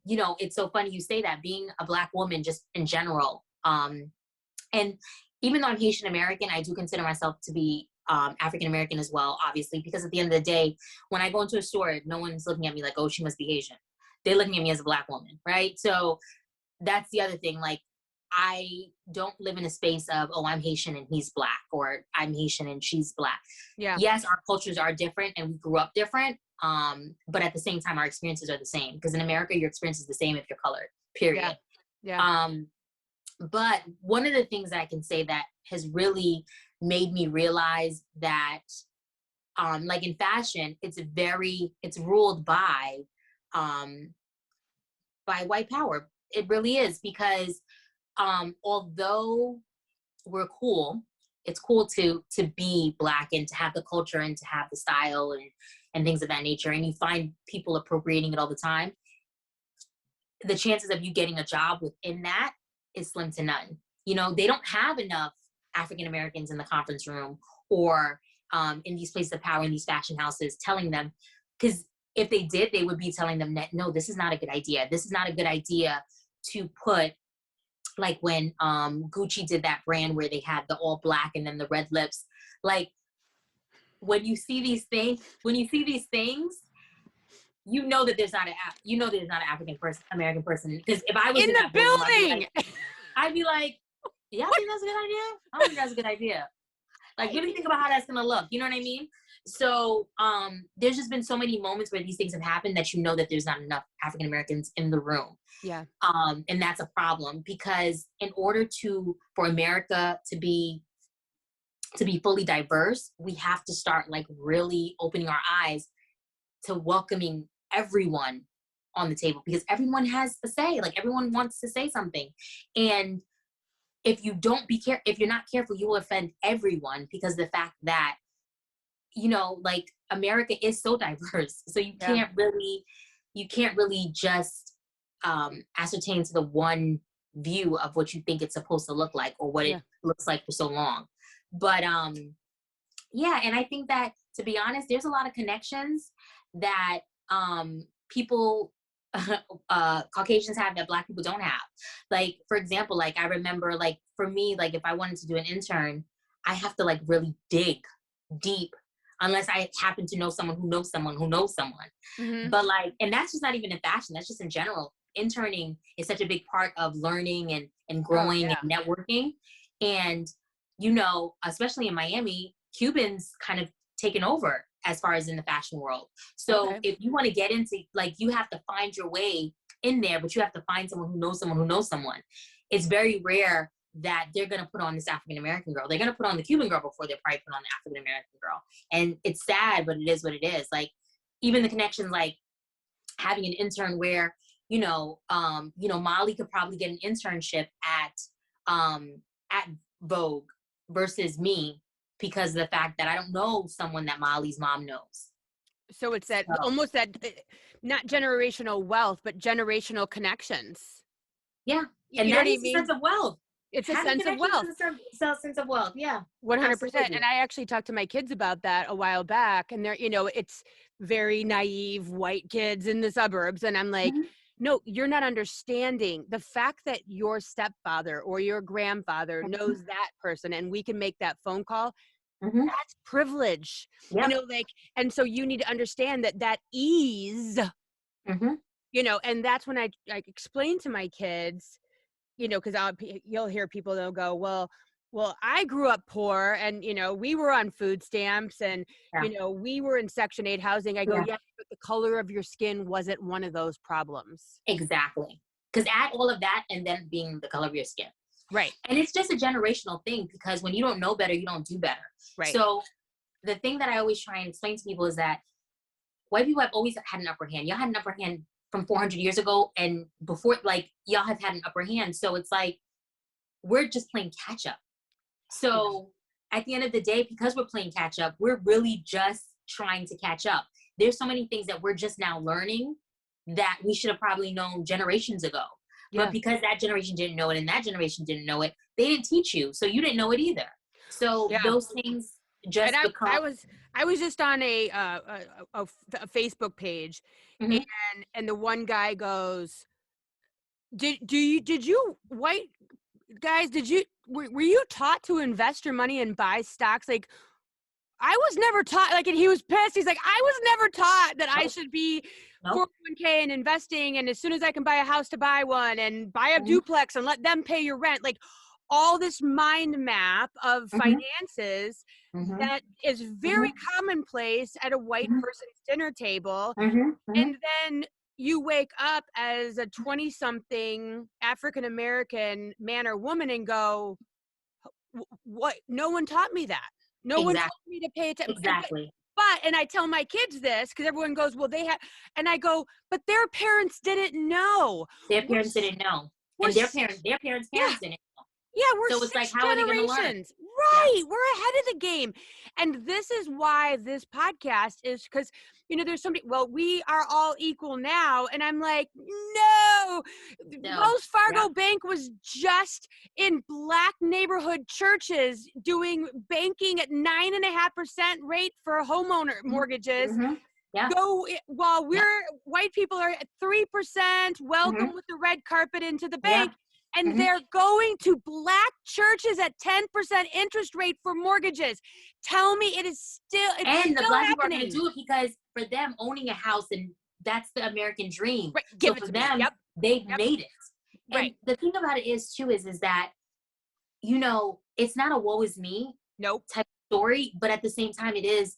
you know, it's so funny you say that, being a Black woman just in general. And even though I'm Haitian American, I do consider myself to be African American as well, obviously, because at the end of the day, when I go into a store, no one's looking at me like, oh, she must be Haitian. They're looking at me as a Black woman, right? So that's the other thing. Like, I don't live in a space of, oh, I'm Haitian and he's Black, or I'm Haitian and she's Black. Yeah. Yes, our cultures are different and we grew up different, but at the same time, our experiences are the same. Because in America, your experience is the same if you're colored, period. Yeah. But one of the things that I can say that has really made me realize that, like in fashion, it's ruled by white power. It really is, because although we're cool, it's cool to be Black and to have the culture and to have the style and things of that nature. And you find people appropriating it all the time. The chances of you getting a job within that is slim to none. You know, they don't have enough African Americans in the conference room or in these places of power, in these fashion houses, telling them, because if they did, they would be telling them that, no, this is not a good idea. This is not a good idea to put, like when Gucci did that brand where they had the all Black and then the red lips. Like, when you see these things, you know that there's not an African American person. Because if I was in the building, I'd be like, yeah, I think that's a good idea. I don't think that's a good idea. Like really think about how that's gonna look. You know what I mean? So there's just been so many moments where these things have happened that you know that there's not enough African Americans in the room. Yeah. And that's a problem, because in order for America to be fully diverse, we have to start like really opening our eyes to welcoming everyone on the table, because everyone has a say. Like everyone wants to say something. And if if you're not careful, you will offend everyone, because the fact that, like America is so diverse. So you can't really just ascertain to the one view of what you think it's supposed to look like, or what it looks like for so long. But yeah, and I think that, to be honest, there's a lot of connections that people Caucasians have that Black people don't have. Like, for example, like I remember, like for me, like if I wanted to do an intern, I have to like really dig deep, unless I happen to know someone who knows someone who knows someone. Mm-hmm. But like, and that's just not even in fashion, that's just in general. Interning is such a big part of learning and growing and networking. And, especially in Miami, Cubans kind of taken over as far as in the fashion world. So if you want to get into, like, you have to find your way in there, but you have to find someone who knows someone who knows someone. It's very rare that they're going to put on this African American girl. They're going to put on the Cuban girl before they probably put on the African American girl. And it's sad, but it is what it is. Like, even the connections, like having an intern where, Molly could probably get an internship at Vogue versus me, because of the fact that I don't know someone that Molly's mom knows. So it's almost that, not generational wealth, but generational connections. Yeah. And that is a sense of wealth. It's a sense of wealth. It's a sense of wealth. Yeah. 100%. And I actually talked to my kids about that a while back, and they're, it's very naive white kids in the suburbs. And I'm like, no, you're not understanding the fact that your stepfather or your grandfather knows that person, and we can make that phone call. That's privilege, and so you need to understand that ease, and that's when I explain to my kids, because you'll hear people, they'll go, well, I grew up poor, and, we were on food stamps, and, we were in Section 8 housing. I go, yeah, but the color of your skin wasn't one of those problems. Exactly. Because add all of that, and then being the color of your skin. Right. And it's just a generational thing, because when you don't know better, you don't do better. Right. So the thing that I always try and explain to people is that white people have always had an upper hand. Y'all had an upper hand from 400 years ago, and before, like, y'all have had an upper hand. So it's like, we're just playing catch up. So at the end of the day, because we're playing catch up, we're really just trying to catch up. There's so many things that we're just now learning that we should have probably known generations ago. But because that generation didn't know it and that generation didn't know it, they didn't teach you. So you didn't know it either. So those things just become... I was just on a Facebook page, and the one guy goes, did you white guys, were you taught to invest your money and buy stocks? Like, I was never taught, like, and he was pissed. He's like, I was never taught that I should be 401k and investing, and as soon as I can buy a house to buy one, and buy a duplex and let them pay your rent. Like, all this mind map of finances that is very commonplace at a white person's dinner table. And then you wake up as a 20-something African American man or woman and go, what? No one taught me that. No one told me to pay attention. Exactly. But, and I tell my kids this, because everyone goes, well, they have, and I go, but their parents didn't know. Their parents didn't know. And their parents' parents didn't know. Yeah, we're so it's like, how are they going to learn? Right. We're ahead of the game. And this is why this podcast is, because, there's somebody, well, we are all equal now. And I'm like, no. Wells Fargo Bank was just in Black neighborhood churches doing banking at 9.5% rate for homeowner mortgages. Go while white people are at 3%, welcome with the red carpet into the bank. And they're going to Black churches at 10% interest rate for mortgages. Tell me it is still, and the Black people are happening. going to do it because for them, owning a house, and that's the American dream. Right. So for them, they've made it. And the thing about it is that, it's not a woe is me type story, but at the same time, it is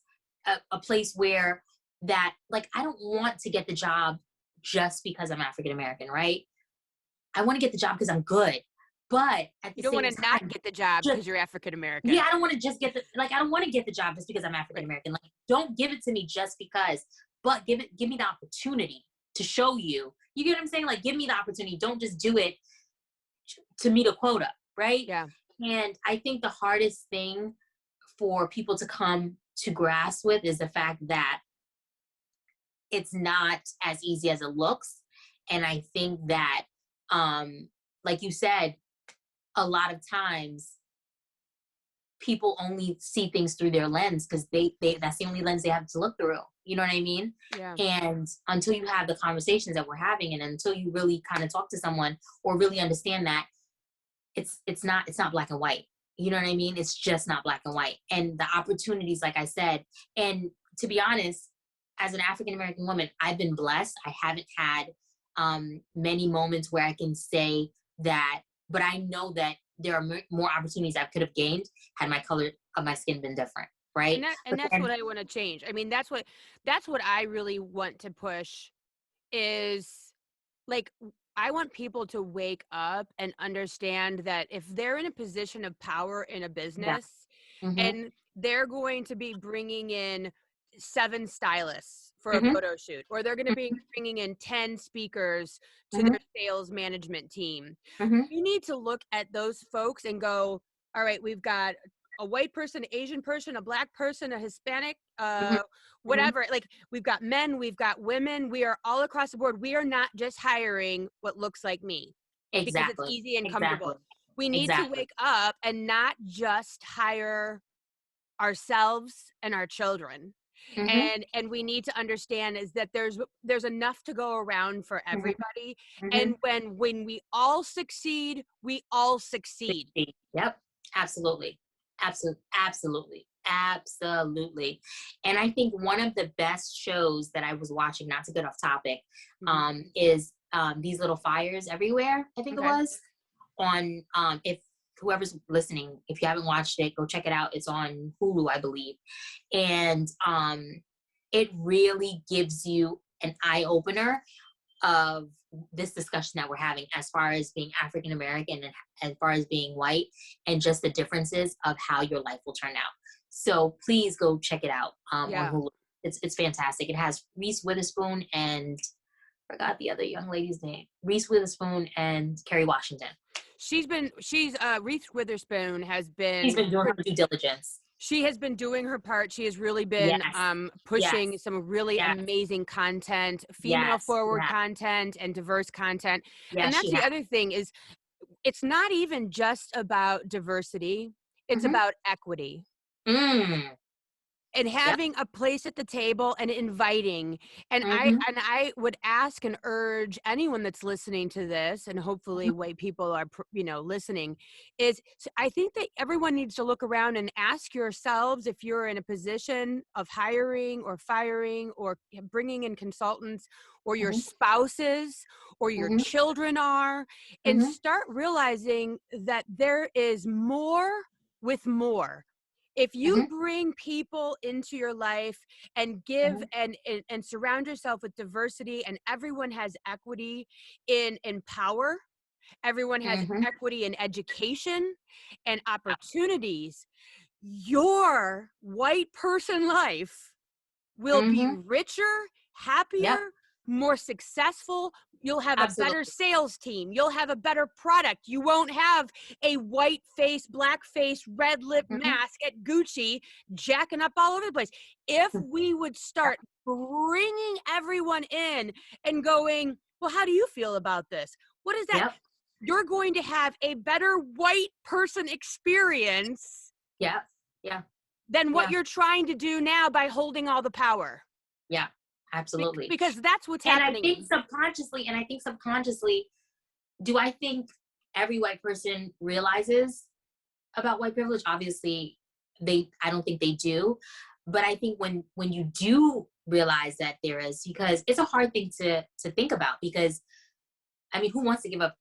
a place where that, like, I don't want to get the job just because I'm African American, right? I want to get the job because I'm good. But at the You don't same want to not time, get the job just, because you're African American. yeah, I don't want to just get the, like, I don't want to get the job just because I'm African Right. American. Like, don't give it to me just because, but give me the opportunity to show you. You get what I'm saying? Like, give me the opportunity. Don't just do it to meet a quota, right? Yeah. And I think the hardest thing for people to come to grasp with is the fact that it's not as easy as it looks. And I think that, like you said, a lot of times people only see things through their lens because they that's the only lens they have to look through. You know what I mean? Yeah. And until you have the conversations that we're having, and until you really kind of talk to someone or really understand that it's not black and white. You know what I mean? It's just not black and white. And the opportunities, like I said, and to be honest, as an African American woman, I've been blessed. I haven't had many moments where I can say that, but I know that there are more opportunities I could have gained had my color of my skin been different, right? And But that's then, what I want to change. I mean, that's what I really want to push is, like, I want people to wake up and understand that if they're in a position of power in a yeah. business Mm-hmm. and they're going to be bringing in 7 stylists for a Mm-hmm. photo shoot, or they're going to be bringing in 10 speakers to Mm-hmm. their sales management team, Mm-hmm. you need to look at those folks and go, all right, we've got a white person, Asian person, a black person, a Hispanic, Mm-hmm. Mm-hmm. whatever. Like, we've got men, we've got women. We are all across the board. We are not just hiring what looks like me because it's Exactly. easy and Exactly. comfortable. We need to Exactly. wake up and not just hire ourselves and our children. Mm-hmm. And we need to understand is that there's enough to go around for Mm-hmm. everybody. Mm-hmm. And when we all succeed, we all succeed. Yep. Absolutely. Absolutely. Absolutely. Absolutely. And I think one of the best shows that I was watching, not to get off topic, Mhm. is These Little Fires Everywhere, I think it Okay. was. On if whoever's listening, if you haven't watched it, go check it out. It's on Hulu, I believe. And it really gives you an eye opener of this discussion that we're having as far as being African American and as far as being white, and just the differences of how your life will turn out. So please go check it out on Yeah. Hulu. It's fantastic. It has Reese Witherspoon and forgot the other young lady's name. Reese Witherspoon and Kerry Washington. Reese Witherspoon has She's been been doing her due diligence. she has been doing her part. She has really been Yes. pushing Yes. some really Yes. amazing content, female Yes. forward Yes. content and diverse content. And Yes, that's she the has. other thing is it's not even just about diversity. It's Mm-hmm. about equity. Mm. And Yep. having a place at the table and inviting. And Mm-hmm. I would ask and urge anyone that's listening to this, and hopefully white people are listening, is I think that everyone needs to look around and ask yourselves if you're in a position of hiring or firing or bringing in consultants, or your Mm-hmm. spouses or your Mm-hmm. children are, and Mm-hmm. start realizing that there is more with more. If you Mm-hmm. bring people into your life and give Mm-hmm. and surround yourself with diversity, and everyone has equity in power, everyone has Mm-hmm. equity in education and opportunities, your white person life will be Mm-hmm. richer, Yep. happier, more successful. You'll have a better Absolutely. sales team. You'll have a better product. You won't have a white face, black face, red lip Mm-hmm. mask at Gucci jacking up all over the place. If we would Yep. start bringing everyone in and going, well, how do you feel about this? What is that? Yep. You're going to have a better white person experience Yep. Yeah. than what Yeah. you're trying to do now by holding all the power. Yeah. Absolutely. Because that's what's And happening. I think subconsciously, do I think every white person realizes about white privilege? Obviously, I don't think they do. But I think when you do realize that there is, because it's a hard thing to think about, because I mean, who wants to give up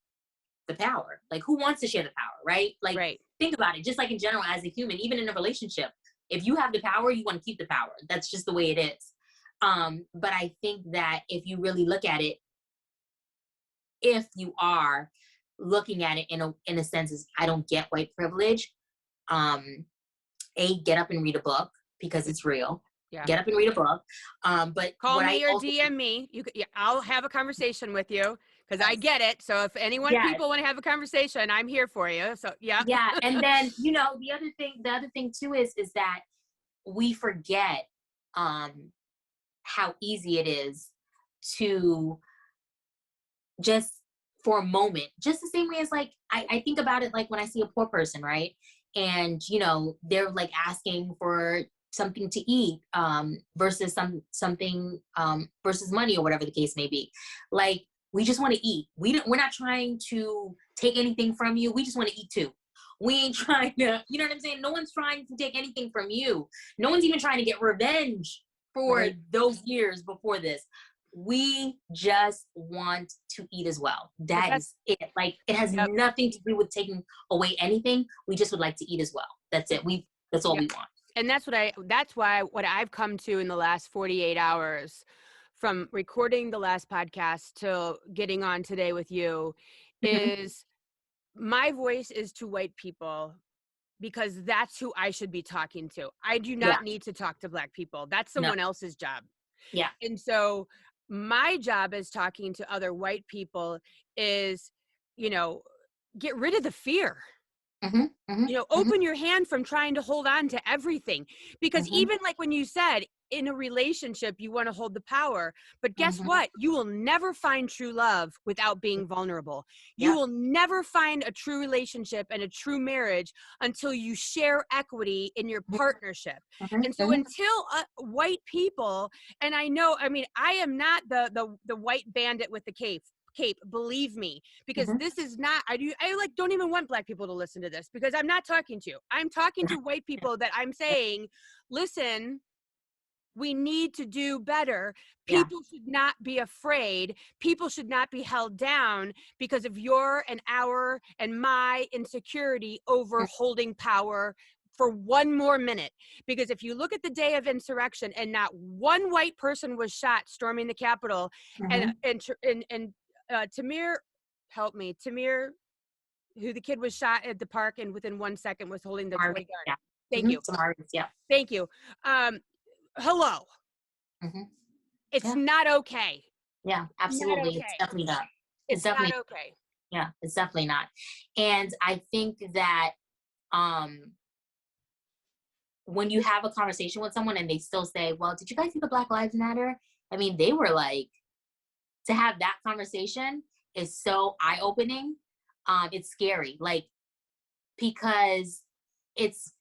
the power? Like, who wants to share the power, right? Like, Right. think about it. Just like in general, as a human, even in a relationship, If you have the power, you want to keep the power. That's just the way it is. But I think that if you really look at it, if you are looking at it in a sense as I don't get white privilege, um, get up and read a book because it's real. Yeah. Get up and read a book. But Call what me I or also DM me. Yeah, I'll have a conversation with you because I yes, get it. So if anyone yes, people want to have a conversation, I'm here for you. So yeah. yeah. And then the other thing too is that we forget um how easy it is to just for a moment, just the same way as like I think about it like when I see a poor person, right? And they're like asking for something to eat versus something versus money or whatever the case may be. Like we just want to eat. We're not trying to take anything from you. We just want to eat too. We ain't trying to, you know what I'm saying? No one's trying to take anything from you. No one's even trying to get revenge for Right. those years before this. We just want to eat as well. But That that's is it. Like it has yep. nothing to do with taking away anything. We just would like to eat as well. That's it. That's all Yep. we want. And that's why what I've come to in the last 48 hours from recording the last podcast till getting on today with you Hmm. is my voice is to white people because that's who I should be talking to. I do Yeah. not need to talk to Black people. That's No. someone else's job. Yeah. And so my job as talking to other white people is, you know, get rid of the fear. Hmm. Hmm. Hmm. Open your hand from trying to hold on to everything. Because Hmm. even like when you said in a relationship, you want to hold the power. But guess Hmm. what? You will never find true love without being vulnerable. You Yeah. will never find a true relationship and a true marriage until you share equity in your partnership. Hmm. And so Hmm. until white people, and I know, I mean, I am not the white bandit with the cape, believe me, because Hmm. this is not I like don't even want Black people to listen to this because I'm not talking to you. I'm talking to white people that I'm saying, listen, we need to do better. Yeah. People should not be afraid. People should not be held down because of your and our and my insecurity over holding power for one more minute. Because if you look at the day of insurrection and not one white person was shot storming the Capitol, and Hmm. Tamir, help me, Tamir, who the kid was shot at the park and within 1 second was holding the toy Marvin. gun. Yeah. Thank Hmm. you. Tomorrow's. Yeah. Thank you. Hello. Hmm. It's Yeah. not okay. Yeah. Not Absolutely. It's okay. definitely not. It's It's not definitely okay. yeah. It's definitely not. And I think that um when you have a conversation with someone and they still say, well, did you guys see the Black Lives Matter? I mean, they were like, to have that conversation is so eye opening. It's scary, like, because it's,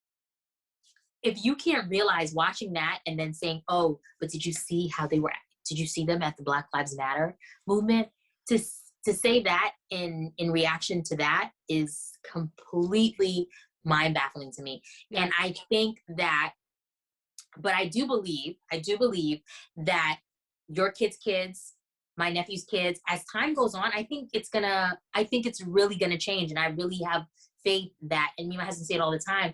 if you can't realize watching that and then saying, oh, but did you see how they were, did you see them at the Black Lives Matter movement? To, to say that in reaction to that is completely mind baffling to me. And Yes. I think that but I do believe that your kids, my nephew's kids, as time goes on, I think it's really gonna change. And I really have faith that, and me and my husband say it all the time,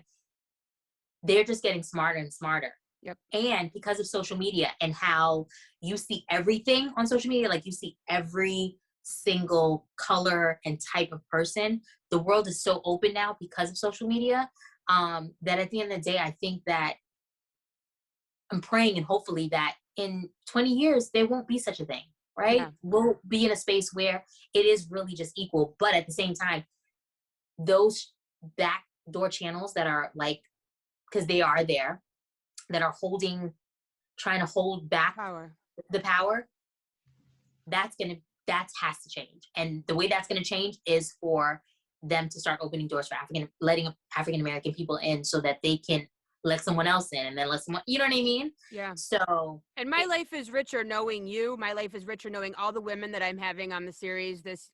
they're just getting smarter and smarter. Yep. And because of social media and how you see everything on social media, like you see every single color and type of person, the world is so open now because of social media, that at the end of the day, I think that I'm praying and hopefully that in 20 years there won't be such a thing, right? Yeah. We'll be in a space where it is really just equal, but at the same time, those backdoor channels that are like, because they are there, that are trying to hold back Power. the power, that has to change. And the way that's gonna change is for them to start opening doors for letting African American people in so that they can let someone else in and then let someone, you know what I mean? Yeah. So And my life is richer knowing you. My life is richer knowing all the women that I'm having on the series this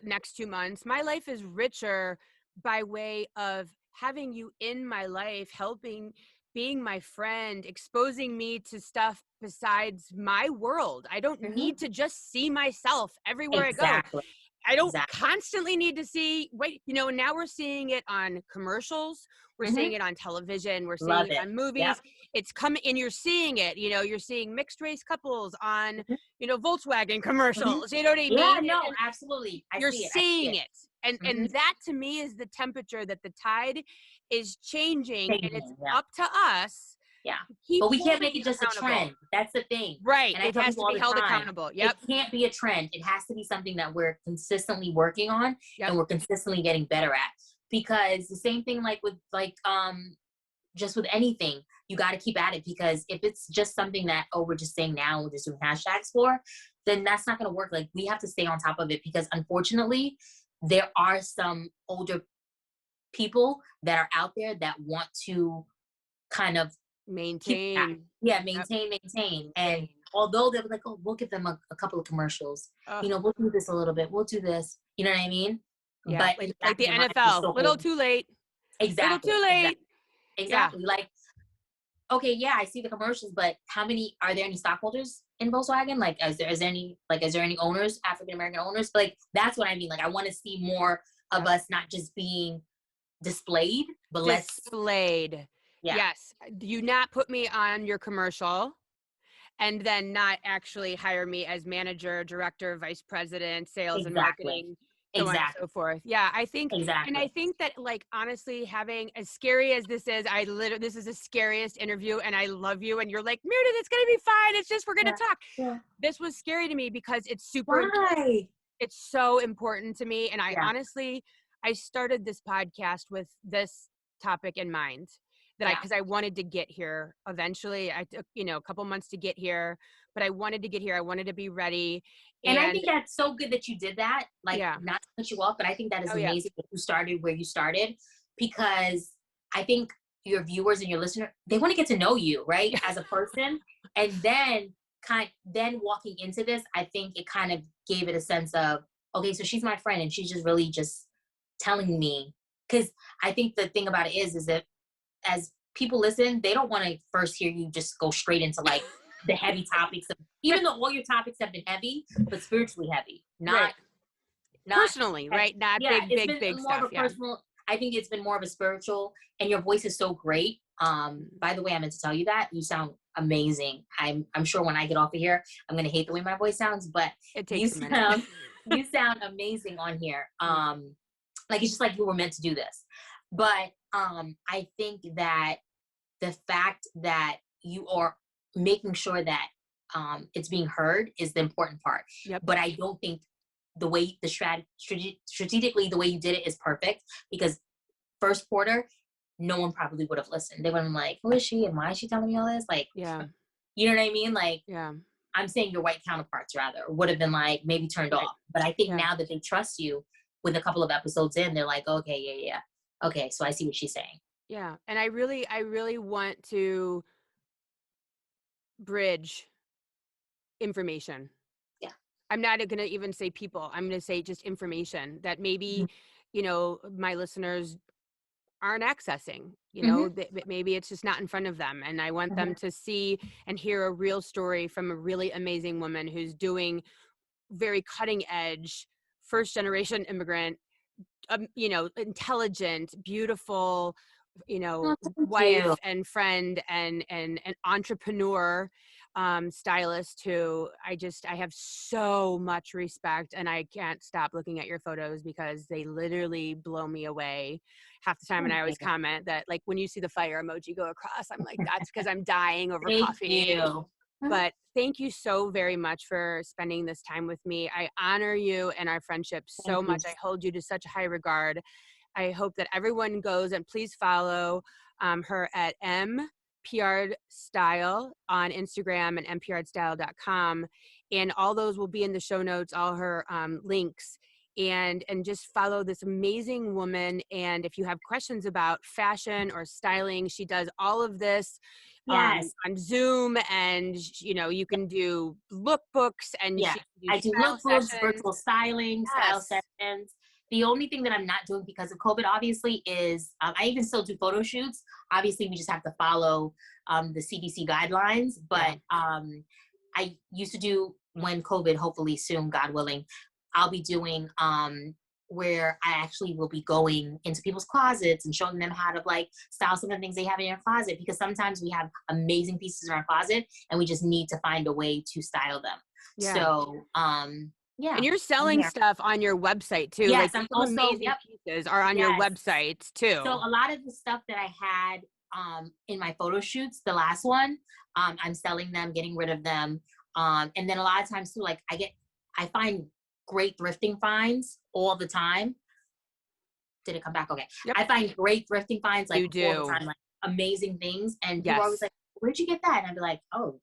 next 2 months. My life is richer by way of having you in my life, helping, being my friend, exposing me to stuff besides my world. I don't mhm, need to just see myself everywhere I go. exactly. I don't Exactly. constantly need to see, now we're seeing it on commercials. We're seeing it on television. We're seeing Love it it. on movies. Yep. It's coming and you're seeing it, you're seeing mixed race couples on, Mhm. Volkswagen Mhm. commercials, you know what I Yeah, mean? no, absolutely. I You're see it. I see seeing it. it. And Mhm. that to me is the temperature that the tide is changing, and it's Changing. Yeah. up to us Yeah. to keep But we can't holding make it them just a accountable. trend. That's the thing. Right. And I It tell has people to all be the held time, accountable. it Yep. can't be a trend. It has to be something that we're consistently working on Yep. and we're consistently getting better at. Because the same thing like with just with anything, you got to keep at it, because if it's just something that, oh, we're just saying now, we're just doing hashtags for, then that's not going to work. Like, we have to stay on top of it, because unfortunately, there are some older people that are out there that want to kind of keep that. Maintain. Yeah, Yep. maintain. And Maintain. although they're like, oh, we'll give them a couple of commercials, Ugh. we'll do this a little bit, we'll do this, you know what I mean? Yeah. But in the Like back of the their mind, they're NFL. still Little holding. too late. Little too Exactly, late. Yeah. exactly. Like, okay, yeah, I see the commercials, but are there any stockholders in Volkswagen? Like, is there any owners, African American owners? Like, that's what I mean. Like, I want to see more of Yep. us not just being displayed, but Displayed. yeah, Yes. Do not put me on your commercial and then not actually hire me as manager, director, vice president, sales and exactly, marketing, so on and so exactly, forth. Yeah, I think exactly. that, like, honestly, having, as scary as this is, this is the scariest interview, and I love you, and you're like, Meredith, it's gonna be fine. It's just, we're gonna Yeah, talk. yeah. This was scary to me because it's super important. Why? It's so important to me. And I Yeah, honestly, I started this podcast with this topic in mind, yeah. because I wanted to get here eventually. I took, a couple months to get here, but I wanted to get here. I wanted to be ready. And I And think that's so good that you did that. Like, yeah. not to cut you off, but I think that is Oh yeah. amazing that you started where you started, because I think your viewers and your listener, they want to get to know you, right, as a person. And then walking into this, I think it kind of gave it a sense of, okay, so she's my friend and she's just really just telling me. Because I think the thing about it is that as people listen, they don't want to first hear you just go straight into like the heavy topics of, even though all your topics have been heavy, but spiritually heavy, Right. not Personally, heavy. right? Not Yeah, big, it's big, been big more of stuff. a Yeah. personal. I think it's been more of a spiritual, and your voice is so great. By the way, I meant to tell you that you sound amazing. I'm sure when I get off of here, I'm gonna hate the way my voice sounds, but It you takes a minute. sound amazing on here. Like, it's just like you were meant to do this. But I think that the fact that you are making sure that it's being heard is the important part. Yep. But I don't think the way strategically the way you did it is perfect, because first quarter, no one probably would have listened. They would have been like, who is she and why is she telling me all this? Like, Yeah. you know what I mean? Like, Yeah. I'm saying your white counterparts rather would have been like maybe turned Right. off. But I think Yeah. now that they trust you with a couple of episodes in, they're like, okay, yeah. Okay, so I see what she's saying. Yeah. And I really want to bridge information. Yeah. I'm not going to even say people. I'm going to say just information that maybe, Mhm. My listeners aren't accessing, Mhm. maybe it's just not in front of them. And I want them Mhm. to see and hear a real story from a really amazing woman who's doing very cutting edge, first generation immigrant, intelligent, beautiful, Oh, thank wife you. and friend and an entrepreneur, stylist who I have so much respect, and I can't stop looking at your photos because they literally blow me away half the time. And I always comment that, like, when you see the fire emoji go across, I'm like, that's because I'm dying over Thank coffee. you. But thank you so very much for spending this time with me. I honor you and our friendship so Thank you. much. I hold you to such high regard. I hope that everyone goes and please follow her at MPR Style on Instagram and mprstyle.com. And all those will be in the show notes, all her links. And just follow this amazing woman. And if you have questions about fashion or styling, she does all of this Yes. on Zoom, and you can do lookbooks, and Yeah. she can do I do style lookbooks, sessions. virtual styling, style Yes. sessions. The only thing that I'm not doing because of COVID, obviously, is I even still do photo shoots. Obviously, we just have to follow the CDC guidelines. But I used to do, when COVID, hopefully soon, God willing, I'll be doing where I actually will be going into people's closets and showing them how to like style some of the things they have in their closet, because sometimes we have amazing pieces in our closet and we just need to find a way to style them. Yeah. So yeah. And you're selling stuff on your website too. Yes, like I'm some also, amazing pieces are on your website too. So a lot of the stuff that I had in my photo shoots, the last one, I'm selling them, getting rid of them. And then a lot of times too, like I find great thrifting finds all the time. Did it come back? Okay. Yep. I find great thrifting finds like You do. all the time, like amazing things. And people are always like, where'd you get that? And I'd be like, oh,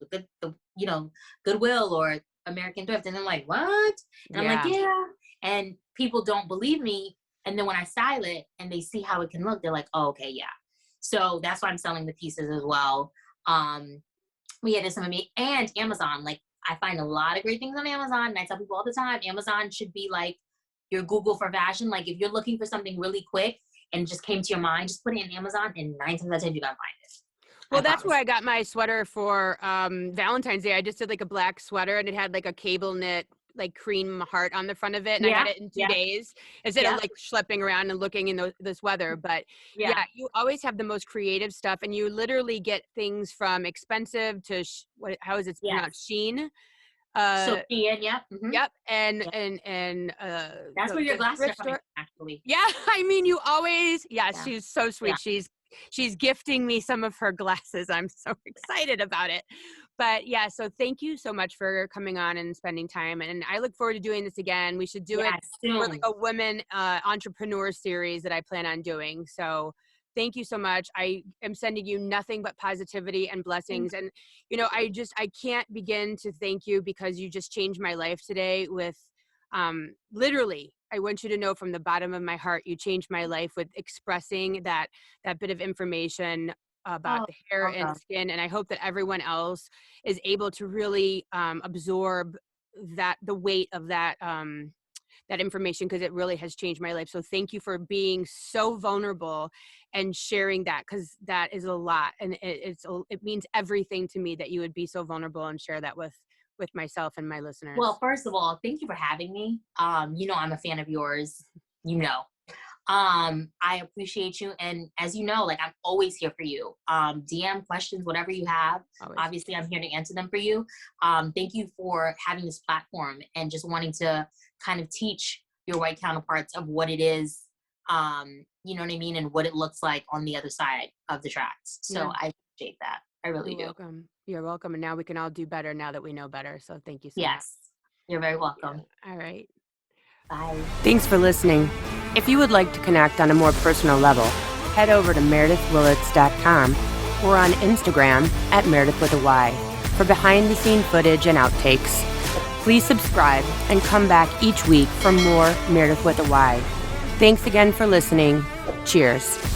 Goodwill or American Thrift. And I'm like, what? And I'm like, yeah. And people don't believe me. And then when I style it and they see how it can look, they're like, oh, okay, yeah. So that's why I'm selling the pieces as well. There's some of me and Amazon. Like I find a lot of great things on Amazon, and I tell people all the time, Amazon should be like your Google for fashion. Like if you're looking for something really quick and it just came to your mind, just put it in Amazon, and 9 times out of 10 you gotta find it. Well, that's where I got my sweater for Valentine's Day. I just did like a black sweater, and it had like a cable knit like cream heart on the front of it, and I got it in 2 days instead of like schlepping around and looking in this weather. But yeah, you always have the most creative stuff, and you literally get things from expensive to how is it pronounced? Shein. So Shein, Yep, and that's where your glasses are coming, actually. Yeah, I mean, you always she's so sweet. She's gifting me some of her glasses. I'm so excited about it. But yeah, so thank you so much for coming on and spending time. And I look forward to doing this again. We should do it for like a women entrepreneur series that I plan on doing. So thank you so much. I am sending you nothing but positivity and blessings. And, I can't begin to thank you, because you just changed my life today with literally, I want you to know from the bottom of my heart, you changed my life with expressing that bit of information about the hair and skin. And I hope that everyone else is able to really absorb the weight of that information, because it really has changed my life. So thank you for being so vulnerable and sharing that, because that is a lot. And it means everything to me that you would be so vulnerable and share that with myself and my listeners. Well, first of all, thank you for having me. I'm a fan of yours, I appreciate you. And as you know, like I'm always here for you. DM questions, whatever you have. Always. Obviously, I'm here to answer them for you. Thank you for having this platform and just wanting to kind of teach your white counterparts of what it is, you know what I mean, and what it looks like on the other side of the tracks. So I appreciate that. I really do. Welcome. You're welcome. And now we can all do better now that we know better. So thank you so much. Yes, you're very welcome. All right. Bye. Thanks for listening. If you would like to connect on a more personal level, head over to meredithwillits.com or on Instagram at Meredith with a Y for behind-the-scene footage and outtakes. Please subscribe and come back each week for more Meredith with a Y. Thanks again for listening. Cheers.